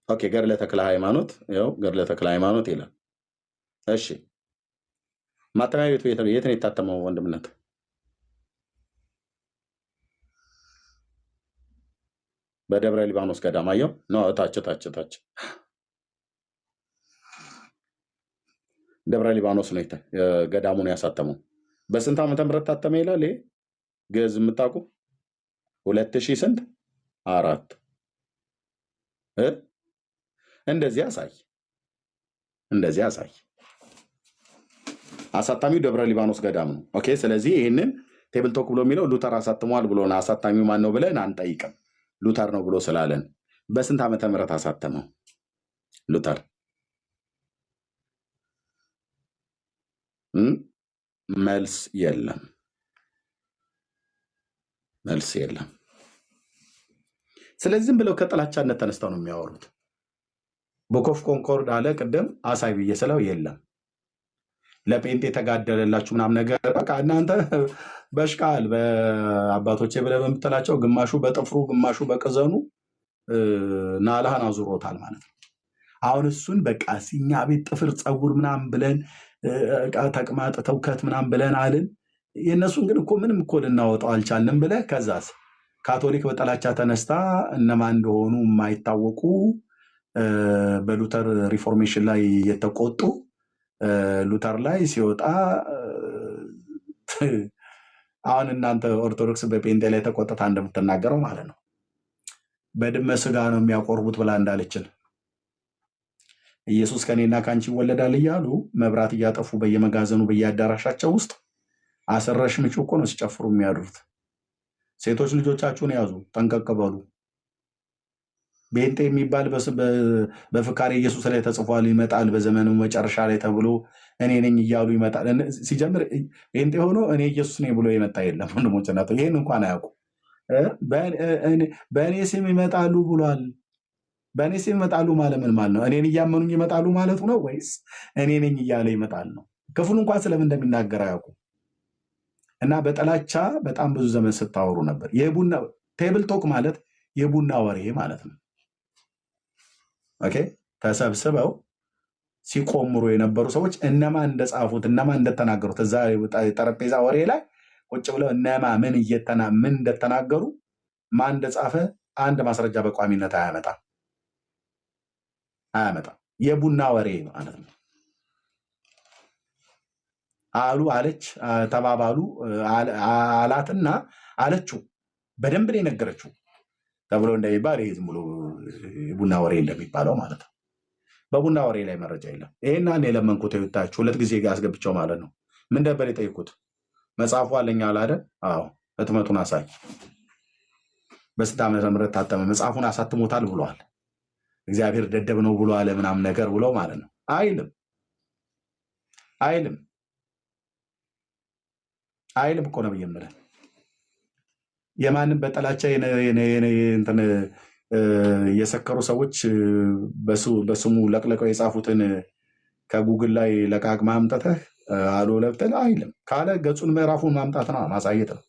ኦኬ ገድለ ተክለ ሃይማኖት፣ ያው ገድለ ተክለ ሃይማኖት ይላል። እሺ ማተሚያ ቤቱ የት ነው የታተመው ወንድምነት? በደብረ ሊባኖስ ገዳም። አየው ነው ታች ደብረ ሊባኖስ ነው ገዳሙን ያሳተመው። በስንት ዓመተ ምህረት ታተመ ይላል? ይሄ ግዕዝ የምታውቁ 2000 ስንት 4 እንደዚህ አሳይ አሳታሚው ደብረ ሊባኖስ ገዳም ነው። ኦኬ። ስለዚህ ይህንን ቴብል ቶክ ብሎ የሚለው ሉተር አሳትሟል ብሎ ነው። አሳታሚው ማን ነው ብለን አንጠይቅም። ሉተር ነው ብሎ ስላለን በስንት ዓመተ ምህረት አሳተመው ሉተር? መልስ የለም። መልስ የለም። ስለዚህ ዝም ብለው ከጥላቻነት ተነስተው ነው የሚያወሩት። ቡክ ኦፍ ኮንኮርድ አለ ቅድም አሳይ ብዬ ስለው የለም ለጴንጤ የተጋደለላችሁ ምናምን ነገር በቃ እናንተ በሽቃል በአባቶቼ ብለህ በምትላቸው ግማሹ በጥፍሩ ግማሹ በቅዘኑ ናልሃን አዙሮታል ማለት ነው። አሁን እሱን በቃ እኛ ቤት ጥፍር ፀጉር ምናምን ብለን ተቅማጥ ተውከት ምናምን ብለን አልን። የእነሱን ግን እኮ ምንም እኮ ልናወጣው አልቻልንም ብለህ ከዛስ ካቶሊክ በጠላቻ ተነስታ እነማን እንደሆኑ የማይታወቁ በሉተር ሪፎርሜሽን ላይ የተቆጡ ሉተር ላይ ሲወጣ አሁን እናንተ ኦርቶዶክስ በጴንጤ ላይ ተቆጥታ እንደምትናገረው ማለት ነው። በድመ ስጋ ነው የሚያቆርቡት ብላ እንዳለችን ኢየሱስ ከኔና ከአንቺ ይወለዳል እያሉ መብራት እያጠፉ በየመጋዘኑ በየአዳራሻቸው ውስጥ አሰረሽ ምጭ እኮ ነው ሲጨፍሩ የሚያድሩት። ሴቶች ልጆቻችሁን ያዙ፣ ጠንቀቅ በሉ። ጴንጤ የሚባል በፍካሬ ኢየሱስ ላይ ተጽፏል፣ ይመጣል በዘመኑ መጨረሻ ላይ ተብሎ እኔ ነኝ እያሉ ይመጣል። ሲጀምር ጴንጤ ሆኖ እኔ ኢየሱስ ነኝ ብሎ የመጣ የለም። ወንድሞች እናቶች ይህን እንኳን አያውቁ። በእኔ ስም ይመጣሉ ብሏል። በእኔ ስም ይመጣሉ ማለት ምን ማለት ነው? እኔን እያመኑኝ ይመጣሉ ማለቱ ነው ወይስ እኔ ነኝ እያለ ይመጣል ነው? ክፍሉ እንኳን ስለምን እንደሚናገር አያውቁ። እና በጥላቻ በጣም ብዙ ዘመን ስታወሩ ነበር። የቡና ቴብል ቶክ ማለት የቡና ወሬ ማለት ነው። ኦኬ። ተሰብስበው ሲቆምሩ የነበሩ ሰዎች እነማን እንደጻፉት እነማን እንደተናገሩት እዛ ጠረጴዛ ወሬ ላይ ቁጭ ብለው እነማ ምን እንደተናገሩ ማን እንደጻፈ አንድ ማስረጃ በቋሚነት አያመጣም። የቡና ወሬ ማለት ነው። አሉ አለች ተባባሉ አላትና አለችው በደንብ ነው የነገረችው ተብሎ እንደሚባል ይሄ ዝም ብሎ ቡና ወሬ እንደሚባለው ማለት ነው። በቡና ወሬ ላይ መረጃ የለም። ይሄና እኔ ለመንኩት ይወጣችሁ ሁለት ጊዜ አስገብቸው ማለት ነው። ምን ነበር የጠየቁት? መጽሐፉ አለኝ አለ አይደል? አዎ። ህትመቱን አሳይ። በስንት ዓመተ ምህረት ታተመ? መጽሐፉን አሳትሞታል ብሏል። እግዚአብሔር ደደብ ነው ብሎ አለ ምናምን ነገር ብሎ ማለት ነው። አይልም እኮ ነው የምልህ። የማንም በጠላቻ እንትን የሰከሩ ሰዎች በስሙ ለቅለቀው የጻፉትን ከጉግል ላይ ለቃቅማ አምጥተህ አሎ ለብተህ አይልም ካለ ገጹን ምዕራፉን ማምጣት ነው ማሳየት ነው።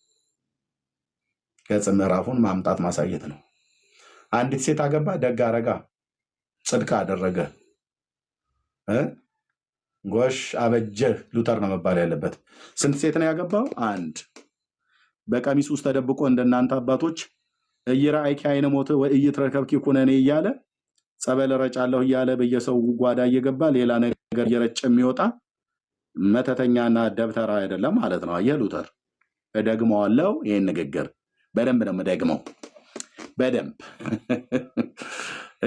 ገጽ ምዕራፉን ማምጣት ማሳየት ነው። አንዲት ሴት አገባ፣ ደግ አረጋ፣ ጽድቅ አደረገ፣ ጎሽ አበጀህ ሉተር ነው መባል ያለበት። ስንት ሴት ነው ያገባው? አንድ። በቀሚስ ውስጥ ተደብቆ እንደናንተ አባቶች እይራይኪ አይነ ሞት ወእይትረከብኪ ኩነኔ እያለ ጸበል ረጫለሁ እያለ በየሰው ጓዳ እየገባ ሌላ ነገር እየረጨ የሚወጣ መተተኛና ደብተራ አይደለም ማለት ነው። አየህ ሉተር፣ እደግመዋለሁ ይሄን ንግግር በደንብ ነው የምደግመው፣ በደንብ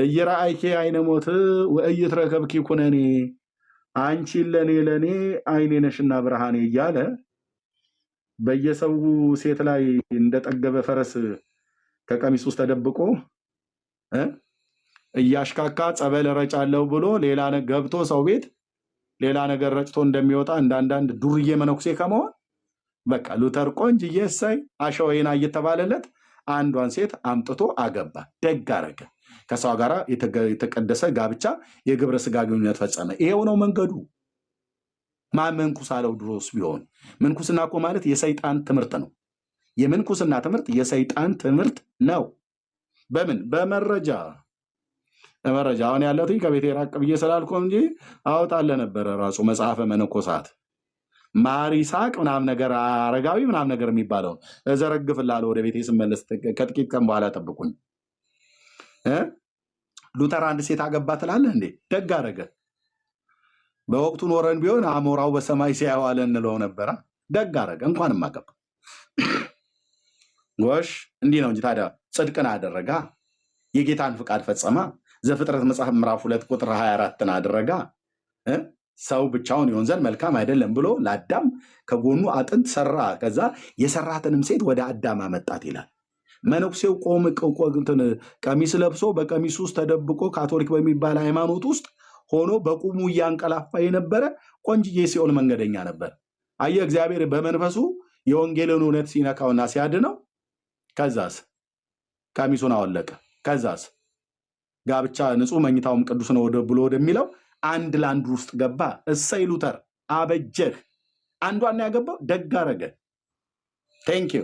እይራይኪ አይነ ሞት ወእይትረከብኪ ኩነኔ፣ አንቺ ለኔ አይኔ ነሽና ብርሃኔ እያለ በየሰው ሴት ላይ እንደጠገበ ፈረስ ከቀሚስ ውስጥ ተደብቆ እያሽካካ ጸበል ረጫለሁ ብሎ ሌላ ነገር ገብቶ ሰው ቤት ሌላ ነገር ረጭቶ እንደሚወጣ እንዳንዳንድ ዱርዬ መነኩሴ ከመሆን በቃ ሉተር ቆንጅዬ እሰይ አሸወይና እየተባለለት አንዷን ሴት አምጥቶ አገባ። ደግ አረገ። ከሷ ጋራ የተቀደሰ ጋብቻ የግብረ ስጋ ግንኙነት ፈጸመ። ይሄው ነው መንገዱ። ማን መንኩስ አለው? ድሮስ ቢሆን ምንኩስና እኮ ማለት የሰይጣን ትምህርት ነው። የምንኩስና ትምህርት የሰይጣን ትምህርት ነው። በምን? በመረጃ አሁን ያለሁት ከቤቴ ራቅ ብዬ ስላልኩ እንጂ አወጣለ ነበረ ራሱ መጽሐፈ መነኮሳት ማር ይስሐቅ ምናምን ነገር አረጋዊ ምናምን ነገር የሚባለውን እዘረግፍላለሁ ወደ ቤቴ ስመለስ። ከጥቂት ቀን በኋላ ጠብቁኝ። ሉተር አንድ ሴት አገባ ትላለህ እንዴ? ደግ አረገ። በወቅቱ ኖረን ቢሆን አሞራው በሰማይ ሲያዋለ እንለው ነበረ። ደግ አረገ። እንኳንም አገባ። ጎሽ እንዲህ ነው እንጂ ታዲያ ጽድቅን አደረጋ፣ የጌታን ፍቃድ ፈጸማ። ዘፍጥረት መጽሐፍ ምዕራፍ 2 ቁጥር 24ን አደረጋ። ሰው ብቻውን ይሆን ዘንድ መልካም አይደለም ብሎ ለአዳም ከጎኑ አጥንት ሰራ። ከዛ የሰራትንም ሴት ወደ አዳም አመጣት ይላል። መነኩሴው ቀሚስ ለብሶ በቀሚሱ ውስጥ ተደብቆ ካቶሊክ በሚባል ሃይማኖት ውስጥ ሆኖ በቁሙ እያንቀላፋ የነበረ ቆንጅዬ ሲኦል መንገደኛ ነበር። አየ እግዚአብሔር በመንፈሱ የወንጌልን እውነት ሲነካውና ሲያድነው፣ ከዛስ ቀሚሱን አወለቀ። ከዛስ ጋብቻ ንጹህ መኝታውም ቅዱስ ነው ብሎ ወደሚለው አንድ ለአንድ ውስጥ ገባ። እሰይ ሉተር አበጀህ። አንዷን ያገባው ደግ አረገ። ቴንኪዩ።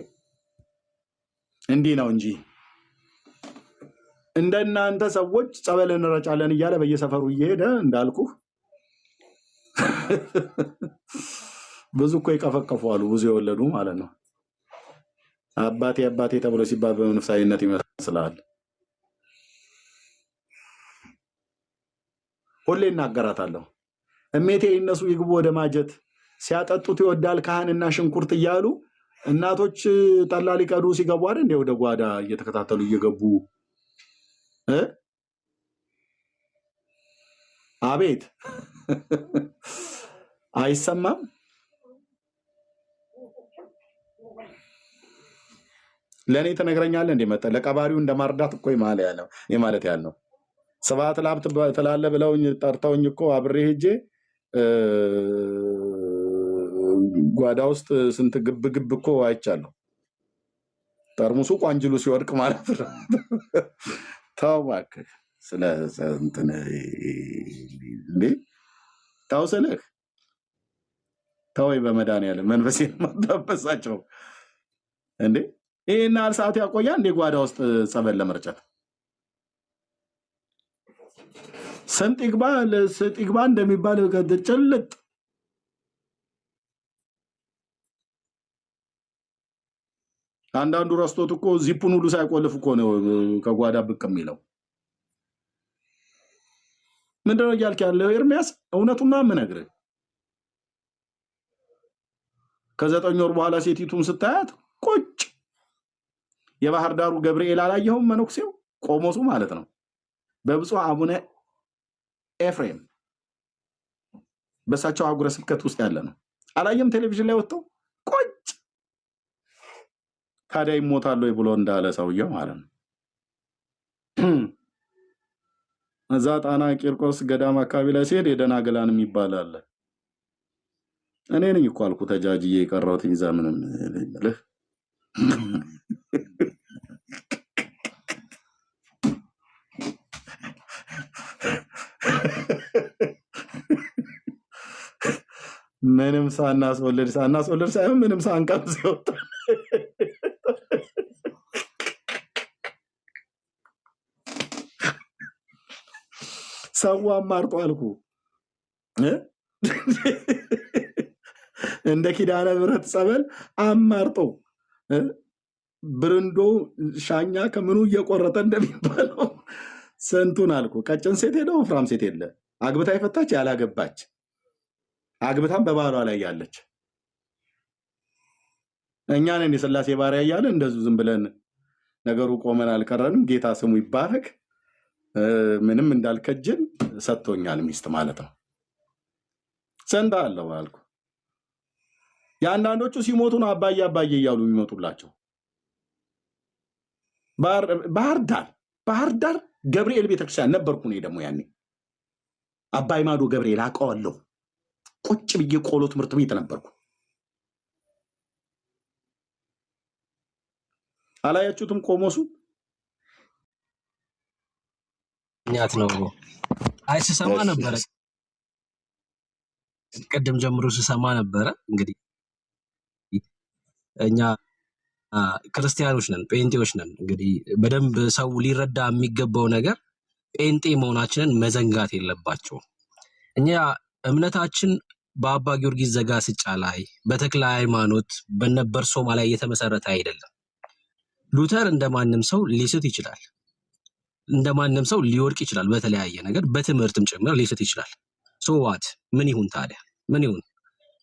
እንዲህ ነው እንጂ እንደናንተ ሰዎች ጸበል እንረጫለን እያለ በየሰፈሩ እየሄደ እንዳልኩ ብዙ እኮ ይቀፈቀፉ አሉ፣ ብዙ የወለዱ ማለት ነው። አባቴ አባቴ ተብሎ ሲባል በመንፈሳዊነት ይመስላል። ሁሌ እናገራታለሁ። እሜቴ እነሱ ይግቡ ወደ ማጀት ሲያጠጡት ይወዳል ካህንና ሽንኩርት እያሉ እናቶች ጠላ ሊቀዱ ሲገቡ አይደል እንደ ወደ ጓዳ እየተከታተሉ እየገቡ አቤት አይሰማም። ለእኔ ትነግረኛለህ እንደ መጣ ለቀባሪው እንደማርዳት እኮ የማለት ያለው ስብሐት ለአብ ትላለህ ብለውኝ ጠርተውኝ እኮ አብሬ ሄጄ ጓዳ ውስጥ ስንት ግብ ግብ እኮ አይቻለሁ። ጠርሙሱ ቋንጅሉ ሲወድቅ ማለት ነው። ተው እባክህ ስለ እንትን እንዴ ተው ስልህ ተወይ በመድኃኒዓለም መንፈሴን ማታበሳቸው እንዴ። ይሄን ያህል ሰዓት ያቆያ እንዴ ጓዳ ውስጥ ጸበል ለመርጨት? ስንት ይግባ እንደሚባል ጭልጥ አንዳንዱ ረስቶት እኮ ዚፑን ሁሉ ሳይቆልፍ እኮ ነው ከጓዳ ብቅ የሚለው። ምንድነው እያልክ ያለው ኤርሚያስ? እውነቱን ነው የምነግርህ። ከ9 ወር በኋላ ሴቲቱን ስታያት ቁጭ የባህር ዳሩ ገብርኤል አላየኸውም? መነኩሴው ቆሞሱ ማለት ነው በብፁዕ አቡነ ኤፍሬም በሳቸው አህጉረ ስብከት ውስጥ ያለ ነው። አላየም? ቴሌቪዥን ላይ ወጥተው ቁጭ ታዲያ ይሞታል ወይ ብሎ እንዳለ ሰውየው ማለት ነው። እዛ ጣና ቂርቆስ ገዳም አካባቢ ላይ ሲሄድ የደናገላን የሚባል አለ። እኔ ነኝ እኮ አልኩ ተጃጅዬ የቀረሁት ይዛ ምንም ልህ ምንም ሳናስወልድ ሳይሆን ምንም ሳንቀምስ ይወጣ ሰው አማርጦ አልኩ እንደ ኪዳነ ምሕረት ጸበል አማርጦ ብርንዶ ሻኛ ከምኑ እየቆረጠ እንደሚባለው ስንቱን አልኩ። ቀጭን ሴት ሄደ፣ ወፍራም ሴት የለ፣ አግብታ የፈታች ያላገባች፣ አግብታም በባሏ ላይ ያለች። እኛንን የሥላሴ ባሪያ እያለ እንደዙ ዝም ብለን ነገሩ ቆመን አልቀረንም። ጌታ ስሙ ይባረክ። ምንም እንዳልከጅን ሰጥቶኛል ሚስት ማለት ነው። ሰንታ አለው አልኩ። የአንዳንዶቹ ሲሞቱ ነው አባዬ አባዬ እያሉ የሚመጡላቸው። ባህር ዳር ገብርኤል ቤተክርስቲያን ነበርኩ እኔ ደግሞ ያኔ አባይ ማዶ ገብርኤል አውቀዋለሁ። ቁጭ ብዬ ቆሎ ትምህርት ቤት ነበርኩ። አላያችሁትም? ቆሞሱ ኛት ነው። አይ ስሰማ ነበረ፣ ቅድም ጀምሮ ስሰማ ነበረ። እንግዲህ እኛ ክርስቲያኖች ነን፣ ጴንጤዎች ነን። እንግዲህ በደንብ ሰው ሊረዳ የሚገባው ነገር ጴንጤ መሆናችንን መዘንጋት የለባቸውም። እኛ እምነታችን በአባ ጊዮርጊስ ዘጋስጫ ላይ በተክለ ሃይማኖት በነበርሶማ ላይ የተመሰረተ አይደለም። ሉተር እንደማንም ሰው ሊስት ይችላል፣ እንደማንም ሰው ሊወድቅ ይችላል። በተለያየ ነገር በትምህርትም ጭምር ሊስት ይችላል። ሶዋት ምን ይሁን ታዲያ? ምን ይሁን?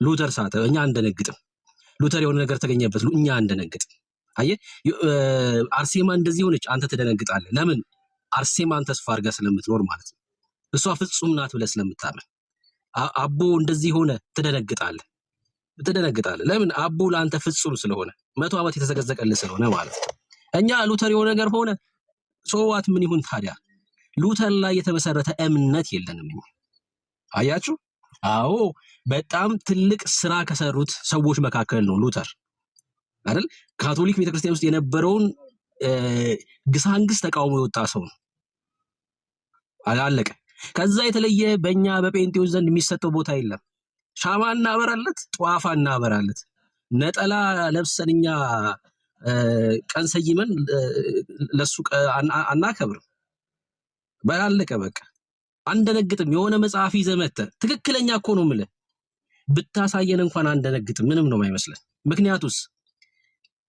ሉተር ሳተ፣ እኛ አንደነግጥም። ሉተር የሆነ ነገር ተገኘበት፣ እኛ አንደነግጥም። አየህ፣ አርሴማ እንደዚህ ሆነች፣ አንተ ትደነግጣለህ። ለምን? አርሴማን ተስፋ አድርጋ ስለምትኖር ማለት ነው። እሷ ፍጹም ናት ብለህ ስለምታምን። አቦ እንደዚህ ሆነ ትደነግጣለህ። ለምን? አቦ ለአንተ ፍጹም ስለሆነ 100 ዓመት የተዘቀዘቀልህ ስለሆነ ማለት ነው። እኛ ሉተር የሆነ ነገር ሆነ ሶዋት ምን ይሁን ታዲያ? ሉተር ላይ የተመሰረተ እምነት የለንም እኛ። አያችሁ? አዎ በጣም ትልቅ ስራ ከሰሩት ሰዎች መካከል ነው ሉተር አይደል? ካቶሊክ ቤተክርስቲያን ውስጥ የነበረውን ግሳንግስ ተቃውሞ የወጣ ሰው ነው። አላለቀ። ከዛ የተለየ በእኛ በጴንጤዎች ዘንድ የሚሰጠው ቦታ የለም። ሻማ እናበራለት፣ ጧፋ እናበራለት፣ ነጠላ ለብሰን እኛ ቀን ሰይመን ለሱ አናከብርም። ባላለቀ በቃ አንደነግጥም። የሆነ መጽሐፍ ይዘህ መተህ ትክክለኛ እኮ ነው የምልህ ብታሳየን እንኳን አንደነግጥም። ምንም ነው የማይመስለን። ምክንያቱስ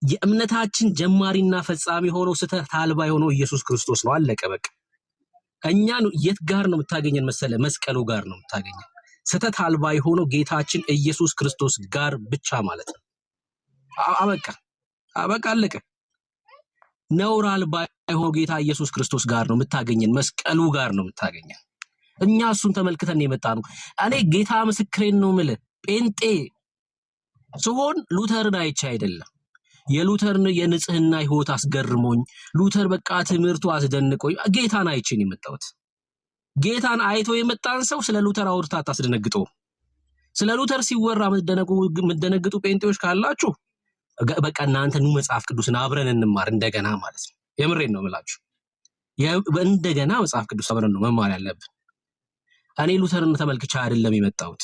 የእምነታችን ጀማሪና ፈጻሚ ሆኖ ስህተት አልባ የሆነው ኢየሱስ ክርስቶስ ነው። አለቀ በቃ። እኛን የት ጋር ነው የምታገኘን መሰለ? መስቀሉ ጋር ነው የምታገኘን። ስህተት አልባ የሆነው ጌታችን ኢየሱስ ክርስቶስ ጋር ብቻ ማለት ነው። አበቃ አለቀ። ነውር አልባ የሆነው ጌታ ኢየሱስ ክርስቶስ ጋር ነው የምታገኘን፣ መስቀሉ ጋር ነው የምታገኘን። እኛ እሱን ተመልክተን የመጣ ነው። እኔ ጌታ ምስክሬን ነው የምልህ፣ ጴንጤ ስሆን ሉተርን አይቼ አይደለም። የሉተርን የንጽህና ህይወት አስገርሞኝ ሉተር በቃ ትምህርቱ አስደንቆኝ ጌታን አይቼ ነው የመጣሁት። ጌታን አይቶ የመጣን ሰው ስለ ሉተር አውርታ አታስደነግጠው። ስለ ሉተር ሲወራ የምትደነግጡ ጴንጤዎች ካላችሁ በቃ እናንተ ኑ መጽሐፍ ቅዱስን አብረን እንማር እንደገና ማለት ነው። የምሬን ነው የምላችሁ። እንደገና መጽሐፍ ቅዱስ አብረን ነው መማር ያለብን። እኔ ሉተርን ተመልክቻ አይደለም የመጣሁት።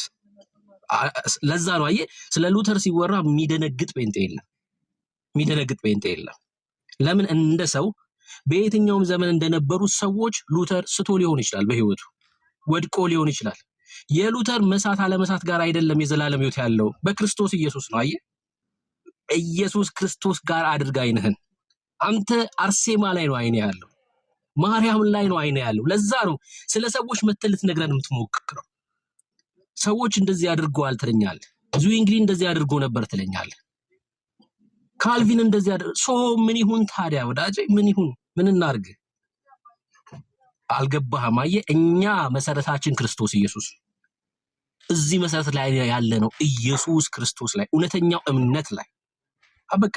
ለዛ ነው አየህ፣ ስለ ሉተር ሲወራ የሚደነግጥ ጴንጤ የለም። ለምን? እንደ ሰው በየትኛውም ዘመን እንደነበሩ ሰዎች ሉተር ስቶ ሊሆን ይችላል፣ በህይወቱ ወድቆ ሊሆን ይችላል። የሉተር መሳት አለመሳት ጋር አይደለም የዘላለም ህይወት ያለው በክርስቶስ ኢየሱስ ነው። አየህ፣ ኢየሱስ ክርስቶስ ጋር አድርጋ አይንህን። አንተ አርሴማ ላይ ነው አይኔ ያለው፣ ማርያም ላይ ነው አይኔ ያለው። ለዛ ነው ስለ ሰዎች መተህ ልትነግረን የምትሞክረው። ሰዎች እንደዚህ አድርገዋል ትለኛለህ፣ ዙዊንግሊ እንደዚህ አድርጎ ነበር ትለኛለህ፣ ካልቪን እንደዚህ ምን ይሁን ታዲያ ወዳጄ? ምን ይሁን? ምን እናርግ? አልገባህም? አየህ፣ እኛ መሰረታችን ክርስቶስ ኢየሱስ። እዚህ መሰረት ላይ ያለ ነው ኢየሱስ ክርስቶስ ላይ፣ እውነተኛው እምነት ላይ። በቃ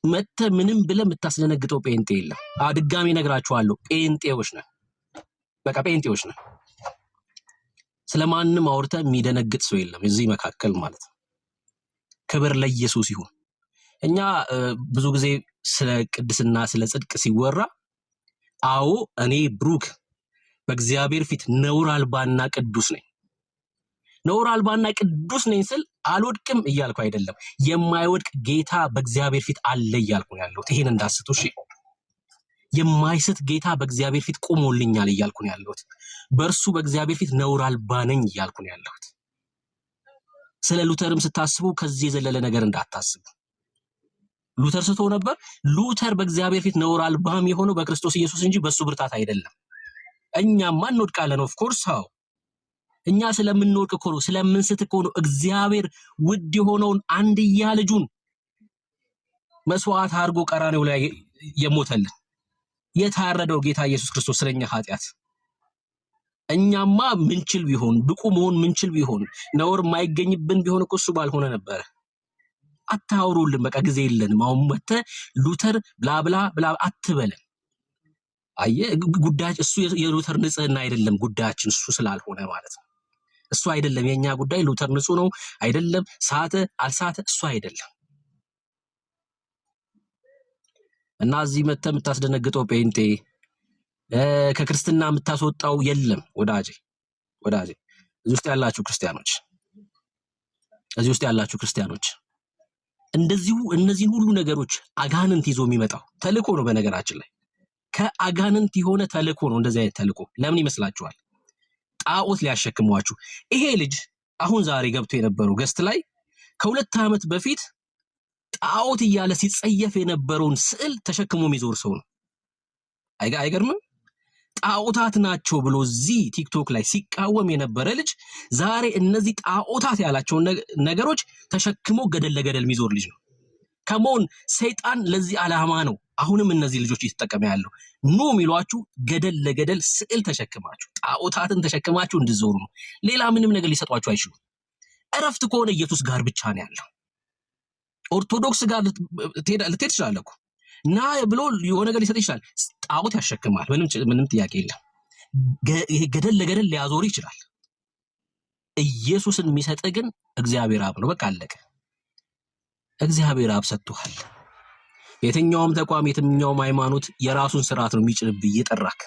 መተህ ምንም ብለህ የምታስደነግጠው ጴንጤ የለም። ድጋሚ እነግራችኋለሁ፣ ጴንጤዎች ነን። በቃ ጴንጤዎች ነን። ስለማንም አውርተህ የሚደነግጥ ሰው የለም እዚህ መካከል ማለት ነው። ክብር ለኢየሱስ ይሁን። እኛ ብዙ ጊዜ ስለ ቅድስና ስለ ጽድቅ ሲወራ አዎ እኔ ብሩክ በእግዚአብሔር ፊት ነውር አልባና ቅዱስ ነኝ። ነውር አልባና ቅዱስ ነኝ ስል አልወድቅም እያልኩ አይደለም። የማይወድቅ ጌታ በእግዚአብሔር ፊት አለ እያልኩ ነው ያለሁት። ይሄን እንዳስቱ እሺ። የማይስት ጌታ በእግዚአብሔር ፊት ቆሞልኛል እያልኩ ነው ያለሁት። በእርሱ በእግዚአብሔር ፊት ነውር አልባ ነኝ እያልኩ ነው ያለሁት። ስለ ሉተርም ስታስቡ ከዚህ የዘለለ ነገር እንዳታስቡ። ሉተር ስቶ ነበር። ሉተር በእግዚአብሔር ፊት ነውር አልባም የሆነው በክርስቶስ ኢየሱስ እንጂ በሱ ብርታት አይደለም። እኛማ እንወድቃለን። ኦፍ ኮርስ አዎ፣ እኛ ስለምንወድቅ እኮ ነው፣ ስለምንስት እኮ ነው እግዚአብሔር ውድ የሆነውን አንድያ ልጁን መስዋዕት አድርጎ ቀራንዮ ላይ የሞተልን የታረደው ጌታ ኢየሱስ ክርስቶስ ስለኛ ኃጢአት። እኛማ ምንችል ቢሆን ብቁ መሆን ምንችል ቢሆን ነውር የማይገኝብን ቢሆን እኮ እሱ ባልሆነ ነበር። አታውሩልን፣ በቃ ጊዜ የለንም። አሁን መተህ ሉተር ብላ አትበለን። አየህ፣ ጉዳይ እሱ የሉተር ንጽህና አይደለም ጉዳያችን፣ እሱ ስላልሆነ ማለት ነው። እሱ አይደለም የኛ ጉዳይ። ሉተር ንጹህ ነው አይደለም፣ ሳተ አልሳተ እሱ አይደለም። እና እዚህ መተህ የምታስደነግጠው ጴንጤ ከክርስትና የምታስወጣው የለም ወዳጄ። እዚህ ውስጥ ያላችሁ ክርስቲያኖች እንደዚሁ እነዚህን ሁሉ ነገሮች አጋንንት ይዞ የሚመጣው ተልእኮ ነው። በነገራችን ላይ ከአጋንንት የሆነ ተልእኮ ነው። እንደዚህ አይነት ተልእኮ ለምን ይመስላችኋል? ጣዖት ሊያሸክሟችሁ። ይሄ ልጅ አሁን ዛሬ ገብቶ የነበረው ገስት ላይ ከ2 ዓመት በፊት ጣዖት እያለ ሲጸየፍ የነበረውን ስዕል ተሸክሞ የሚዞር ሰው ነው። አይገርምም? ጣዖታት ናቸው ብሎ እዚህ ቲክቶክ ላይ ሲቃወም የነበረ ልጅ ዛሬ እነዚህ ጣዖታት ያላቸውን ነገሮች ተሸክሞ ገደል ለገደል የሚዞር ልጅ ነው። ከመሆን ሰይጣን ለዚህ ዓላማ ነው አሁንም እነዚህ ልጆች እየተጠቀመ ያለው ኑ የሚሏችሁ ገደል ለገደል ስዕል ተሸክማችሁ ጣዖታትን ተሸክማችሁ እንድትዞሩ ነው። ሌላ ምንም ነገር ሊሰጧችሁ አይችሉም። እረፍት ከሆነ ኢየሱስ ጋር ብቻ ነው ያለው። ኦርቶዶክስ ጋር ልትሄድ ትችላለህ እኮ ና ብሎ የሆነ ነገር ሊሰጥ ይችላል። ጣዖት ያሸክማል። ምንም ጥያቄ የለም። ይሄ ገደል ለገደል ሊያዞር ይችላል። ኢየሱስን የሚሰጥ ግን እግዚአብሔር አብ ነው። በቃ አለቀ። እግዚአብሔር አብ ሰጥቷል። የትኛውም ተቋም የትኛውም ሃይማኖት የራሱን ስርዓት ነው የሚጭንብህ እየጠራክ።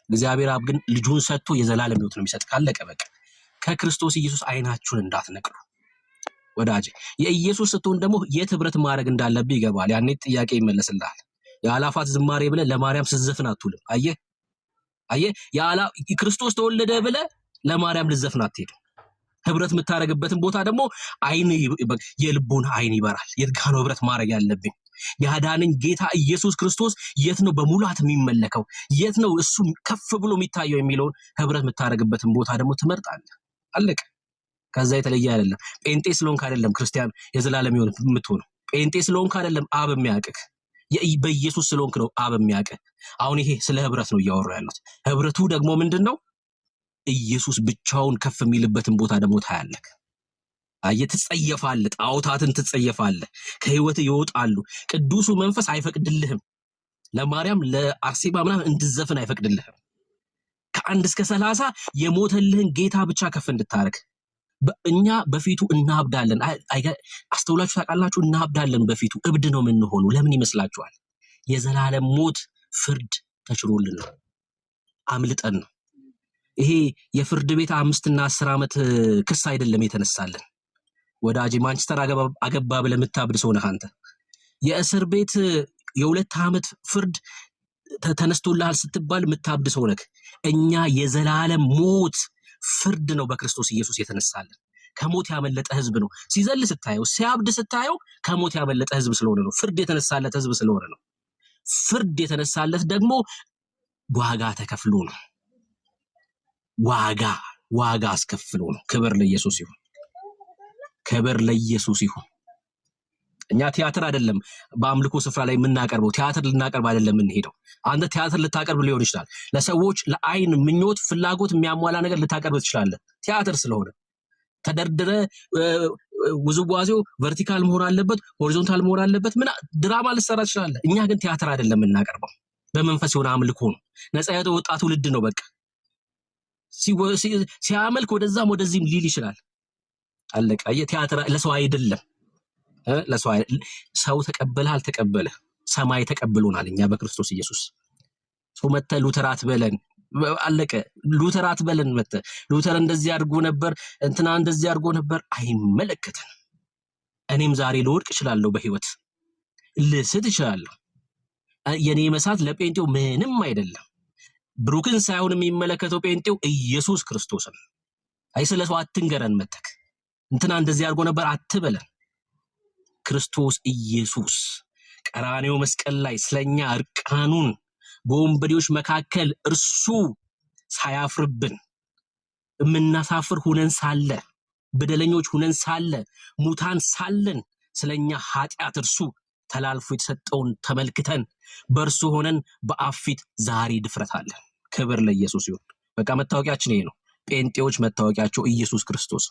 እግዚአብሔር አብ ግን ልጁን ሰጥቶ የዘላለም ሕይወት ነው የሚሰጥ። ካለቀ በቃ። ከክርስቶስ ኢየሱስ አይናችሁን እንዳትነቅሉ ወዳጄ። የኢየሱስ ስትሆን ደግሞ የት ህብረት ማድረግ እንዳለብህ ይገባል። ያኔ ጥያቄ ይመለስልሃል። የአላፋት ዝማሬ ብለህ ለማርያም ስትዘፍን አትውልም። አየህ ክርስቶስ ተወለደ ብለህ ለማርያም ልትዘፍን አትሄድም። ህብረት የምታደርግበትን ቦታ ደግሞ የልቡን አይን ይበራል። የት ጋር ነው ህብረት ማድረግ ያለብኝ? ያዳነኝ ጌታ ኢየሱስ ክርስቶስ የት ነው በሙላት የሚመለከው? የት ነው እሱ ከፍ ብሎ የሚታየው የሚለውን ህብረት የምታደርግበትን ቦታ ደግሞ ትመርጣለህ። አለቀ። ከዛ የተለየ አይደለም። ጴንጤ ስለሆንክ አይደለም ክርስቲያን የዘላለም ሕይወት የምትሆነው። ጴንጤ ስለሆንክ አይደለም አብ የሚያውቅህ። በኢየሱስ ስለሆንክ ነው አብ የሚያውቅህ። አሁን ይሄ ስለ ህብረት ነው እያወራሁ ያለሁት። ህብረቱ ደግሞ ምንድነው? ኢየሱስ ብቻውን ከፍ የሚልበትን ቦታ ደግሞ ታያለህ። አየህ፣ ትጸየፋለህ። ጣዖታትን ትጸየፋለህ። ከህይወት ይወጣሉ። ቅዱሱ መንፈስ አይፈቅድልህም። ለማርያም ለአርሴማ ምናምን እንድዘፍን አይፈቅድልህም። ከ1 እስከ 30 የሞተልህን ጌታ ብቻ ከፍ እንድታረግ። እኛ በፊቱ እናብዳለን። አስተውላችሁ ታውቃላችሁ? እናብዳለን በፊቱ። እብድ ነው የምንሆነው። ለምን ይመስላችኋል? የዘላለም ሞት ፍርድ ተችሮልን ነው። አምልጠን ነው። ይሄ የፍርድ ቤት 5 እና 10 ዓመት ክስ አይደለም የተነሳልን ወዳጄ። ማንቸስተር አገባ ብለህ የምታብድ ሰው ነህ አንተ። የእስር ቤት የ2 ዓመት ፍርድ ተነስቶልሃል ስትባል የምታብድ ሰው ነህ። እኛ የዘላለም ሞት ፍርድ ነው በክርስቶስ ኢየሱስ የተነሳልን። ከሞት ያመለጠ ህዝብ ነው። ሲዘል ስታየው፣ ሲያብድ ስታየው ከሞት ያመለጠ ህዝብ ስለሆነ ነው። ፍርድ የተነሳለት ህዝብ ስለሆነ ነው። ፍርድ የተነሳለት ደግሞ ዋጋ ተከፍሎ ነው። ዋጋ አስከፍሎ ነው። ክብር ለኢየሱስ ይሁን። ክብር ለኢየሱስ ይሁን። እኛ ቲያትር አይደለም በአምልኮ ስፍራ ላይ የምናቀርበው። ቲያትር ልናቀርብ አይደለም የምንሄደው። አንተ ቲያትር ልታቀርብ ሊሆን ይችላል። ለሰዎች ለአይን ምኞት፣ ፍላጎት የሚያሟላ ነገር ልታቀርብ ትችላለህ። ቲያትር ስለሆነ ተደርድረ ውዝዋዜው ቨርቲካል መሆን አለበት፣ ሆሪዞንታል መሆን አለበት። ድራማ ልሰራ ትችላለህ። እኛ ግን ቲያትር አይደለም የምናቀርበው። በመንፈስ የሆነ አምልኮ ነው። ነፃ የወጣ ትውልድ ነው። በቃ ሲያመልክ ወደዛም ወደዚህም ሊል ይችላል። አለቀ። ቲያትር ለሰው አይደለም። ሰው ተቀበለ አልተቀበለ ሰማይ ተቀብሎናል። እኛ በክርስቶስ ኢየሱስ ሰው መተ ሉተር አትበለን። አለቀ። ሉተር አትበለን። መተ ሉተር እንደዚህ አድርጎ ነበር፣ እንትና እንደዚህ አድርጎ ነበር። አይመለከተን። እኔም ዛሬ ልወድቅ እችላለሁ፣ በህይወት ልስት እችላለሁ። የኔ መሳት ለጴንጤው ምንም አይደለም። ብሩክን ሳይሆን የሚመለከተው ጴንጤው ኢየሱስ ክርስቶስን። አይ ስለሰው አትንገረን። መተክ እንትና እንደዚህ አድርጎ ነበር አትበለን። ክርስቶስ ኢየሱስ ቀራንዮ መስቀል ላይ ስለኛ እርቃኑን በወንበዴዎች መካከል እርሱ ሳያፍርብን የምናሳፍር ሁነን ሳለ፣ በደለኞች ሁነን ሳለ፣ ሙታን ሳለን ስለኛ ኃጢአት እርሱ ተላልፎ የተሰጠውን ተመልክተን በእርሱ ሆነን በአብ ፊት ዛሬ ድፍረት አለን። ክብር ለኢየሱስ ይሁን። በቃ መታወቂያችን ይሄ ነው። ጴንጤዎች መታወቂያቸው ኢየሱስ ክርስቶስ።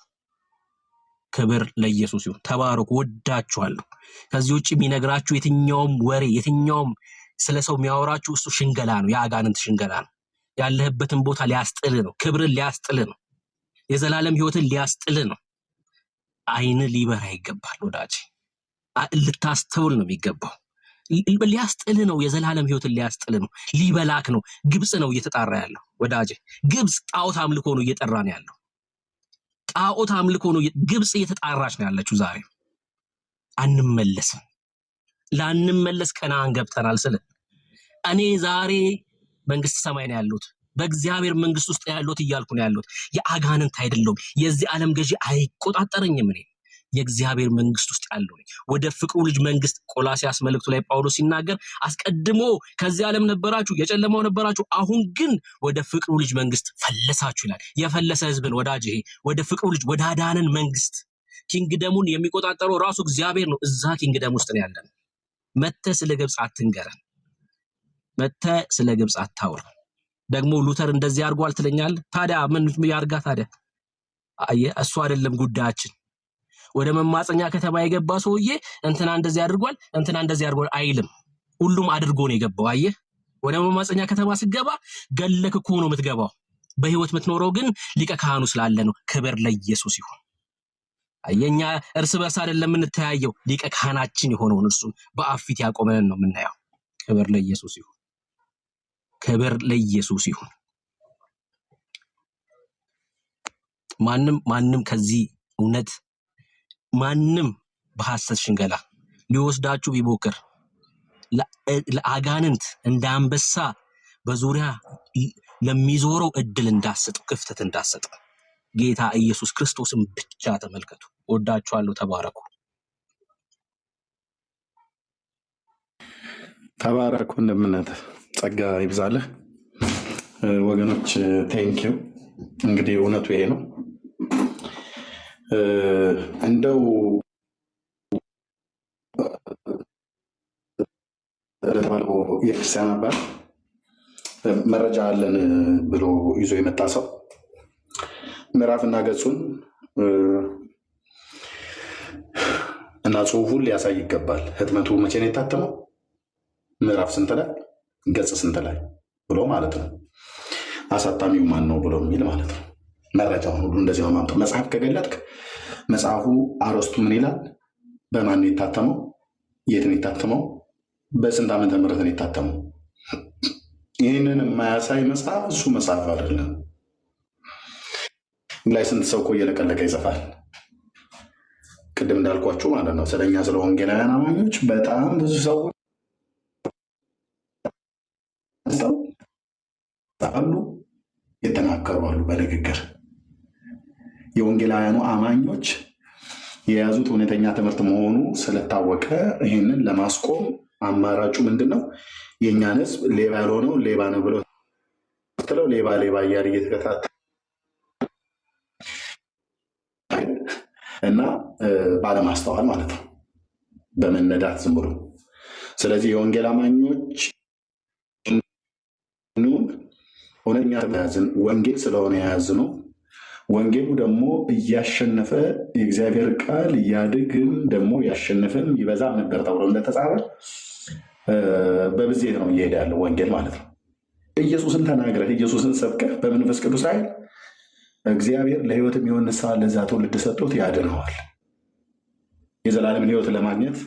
ክብር ለኢየሱስ ይሁን። ተባረኩ። ወዳችኋለሁ። ከዚህ ውጭ የሚነግራችሁ የትኛውም ወሬ፣ የትኛውም ስለሰው የሚያወራችሁ እሱ ሽንገላ ነው። የአጋንንት ሽንገላ ነው። ያለህበትን ቦታ ሊያስጥል ነው። ክብርን ሊያስጥል ነው። የዘላለም ሕይወትን ሊያስጥል ነው። አይን ሊበራ ይገባል ወዳጅ። ልታስተውል ነው የሚገባው። ሊያስጥል ነው። የዘላለም ሕይወትን ሊያስጥል ነው። ሊበላክ ነው። ግብጽ ነው እየተጣራ ያለው ወዳጅ። ግብጽ ጣዖት አምልኮ ነው እየጠራ ነው ያለው። ጣዖት አምልኮ ነው ግብጽ እየተጣራች ነው ያለችው ዛሬ። አንመለስም። ላንመለስ ከነዓን ገብተናል ስለ እኔ ዛሬ መንግስት ሰማይ ነው ያሉት፣ በእግዚአብሔር መንግስት ውስጥ ያሉት እያልኩ ነው ያሉት። የአጋንንት አይደለም። የዚህ ዓለም ገዢ አይቆጣጠረኝም። እኔ የእግዚአብሔር መንግስት ውስጥ ያለው ነኝ። ወደ ፍቅሩ ልጅ መንግስት ቆላስይስ መልእክቱ ላይ ጳውሎስ ሲናገር አስቀድሞ ከዚህ ዓለም ነበራችሁ፣ የጨለማው ነበራችሁ፣ አሁን ግን ወደ ፍቅሩ ልጅ መንግስት ፈለሳችሁ ይላል። የፈለሰ ህዝብን ወዳጅ፣ ይሄ ወደ ፍቅሩ ልጅ ወደ አዳነን መንግስት ኪንግደሙን የሚቆጣጠረው ራሱ እግዚአብሔር ነው። እዛ ኪንግደም ውስጥ ነው ያለን። መተህ ስለ ግብፅ አትንገረን፣ መተህ ስለ ግብፅ አታውራ። ደግሞ ሉተር እንደዚህ አድርጓል ትለኛለህ። ታዲያ ምን ያርጋ ታዲያ? አየህ እሱ አይደለም ጉዳያችን። ወደ መማፀኛ ከተማ የገባ ሰውዬ እንትና እንደዚህ አድርጓል እንትና እንደዚህ አድርጓል አይልም። ሁሉም አድርጎ ነው የገባው። አየህ ወደ መማፀኛ ከተማ ስትገባ ገለክ እኮ ነው የምትገባው። በህይወት የምትኖረው ግን ሊቀ ካህኑ ስላለ ነው። ክብር ለኢየሱስ ይሁን። አየኛ እርስ በርስ አይደለም የምንተያየው፣ ሊቀ ካህናችን የሆነውን እርሱን በአብ ፊት ያቆመንን ነው የምናየው። ክብር ለኢየሱስ ይሁን። ክብር ለኢየሱስ ይሁን። ማንም ከዚህ እውነት ማንም በሐሰት ሽንገላ ሊወስዳችሁ ቢሞክር ለአጋንንት እንደ አንበሳ በዙሪያ ለሚዞረው እድል እንዳሰጥ፣ ክፍተት እንዳሰጥ ጌታ ኢየሱስ ክርስቶስን ብቻ ተመልከቱ። ወዳችኋለሁ። ተባረኩ። ተባረኩ። እንደምነት ጸጋ ይብዛልህ ወገኖች። ቴንኪው። እንግዲህ እውነቱ ይሄ ነው። እንደው ለተባለው የክርስቲያን አባት መረጃ አለን ብሎ ይዞ የመጣ ሰው ምዕራፍና ገጹን እና ጽሑፉን ሊያሳይ ይገባል። ህትመቱ መቼ ነው የታተመው፣ ምዕራፍ ስንት ላይ፣ ገጽ ስንት ላይ ብሎ ማለት ነው። አሳታሚው ማን ነው ብሎ የሚል ማለት ነው። መረጃውን ሁሉ እንደዚህ ነው ማምጣት። መጽሐፍ ከገለጥክ መጽሐፉ አረስቱ ምን ይላል፣ በማን ነው የታተመው፣ የት ነው የታተመው፣ በስንት ዓመተ ምህረት ነው የታተመው። ይህንን የማያሳይ መጽሐፍ እሱ መጽሐፍ አይደለም። ላይ ስንት ሰው እኮ እየለቀለቀ ይጽፋል። ቅድም እንዳልኳችሁ ማለት ነው ስለኛ ስለ ወንጌላውያን አማኞች በጣም ብዙ ሰው አሉ፣ የተናገሩ አሉ። በንግግር የወንጌላውያኑ አማኞች የያዙት እውነተኛ ትምህርት መሆኑ ስለታወቀ ይህንን ለማስቆም አማራጩ ምንድን ነው? የእኛን ህዝብ ሌባ ያልሆነው ሌባ ነው ብለው ትለው ሌባ ሌባ እያል እየተከታተለ እና ባለማስተዋል ማለት ነው፣ በመነዳት ዝም ብሎ። ስለዚህ የወንጌል አማኞች እውነተኛ ያዝን ወንጌል ስለሆነ የያዝ ነው። ወንጌሉ ደግሞ እያሸነፈ የእግዚአብሔር ቃል እያድግም ደግሞ ያሸነፈም ይበዛም ነበር ተብሎ እንደተጻፈ በብዜት ነው እየሄደ ያለው ወንጌል ማለት ነው። ኢየሱስን ተናግረህ ኢየሱስን ሰብከህ በመንፈስ ቅዱስ ኃይል እግዚአብሔር ለህይወት የሚሆን ንስሐ ለዛ ትውልድ ሰጥቶት ያድነዋል። የዘላለምን ህይወት ለማግኘት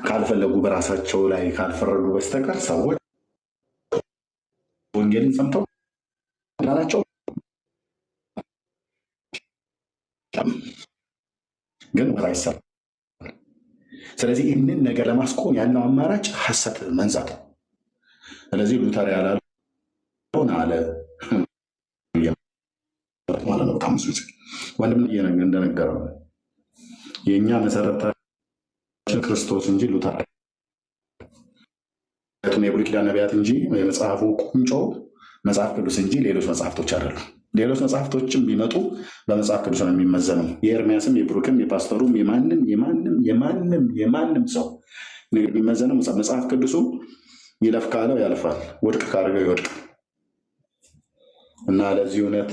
ካልፈለጉ በራሳቸው ላይ ካልፈረዱ በስተቀር ሰዎች ወንጌልን ሰምተው ናቸው ግን አይሰራም። ስለዚህ ይህንን ነገር ለማስቆም ያለው አማራጭ ሐሰት መንዛት። ስለዚህ ሉተር ያላለውን አለ ማለት ነው። በጣም ወንድም እንደነገረው የእኛ መሰረታችን ክርስቶስ እንጂ ሉተር የብሉይ ኪዳን ነቢያት እንጂ የመጽሐፉ ቁንጮ መጽሐፍ ቅዱስ እንጂ ሌሎች መጽሐፍቶች አይደሉም። ሌሎች መጽሐፍቶችም ቢመጡ በመጽሐፍ ቅዱስ ነው የሚመዘነው። የኤርሚያስም የብሩክም የፓስተሩም የማንም ሰው የሚመዘነው መጽሐፍ ቅዱሱ ይለፍ ካለው ያልፋል፣ ወድቅ ካደረገው ይወድቃል። እና ለዚህ እውነት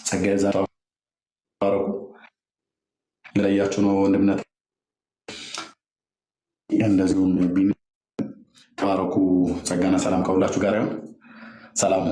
ጸጋ ይብዛላችሁ። ለያችሁ ነው ወንድምነት። እንደዚሁም ተባረኩ። ጸጋና ሰላም ከሁላችሁ ጋር ይሁን። ሰላም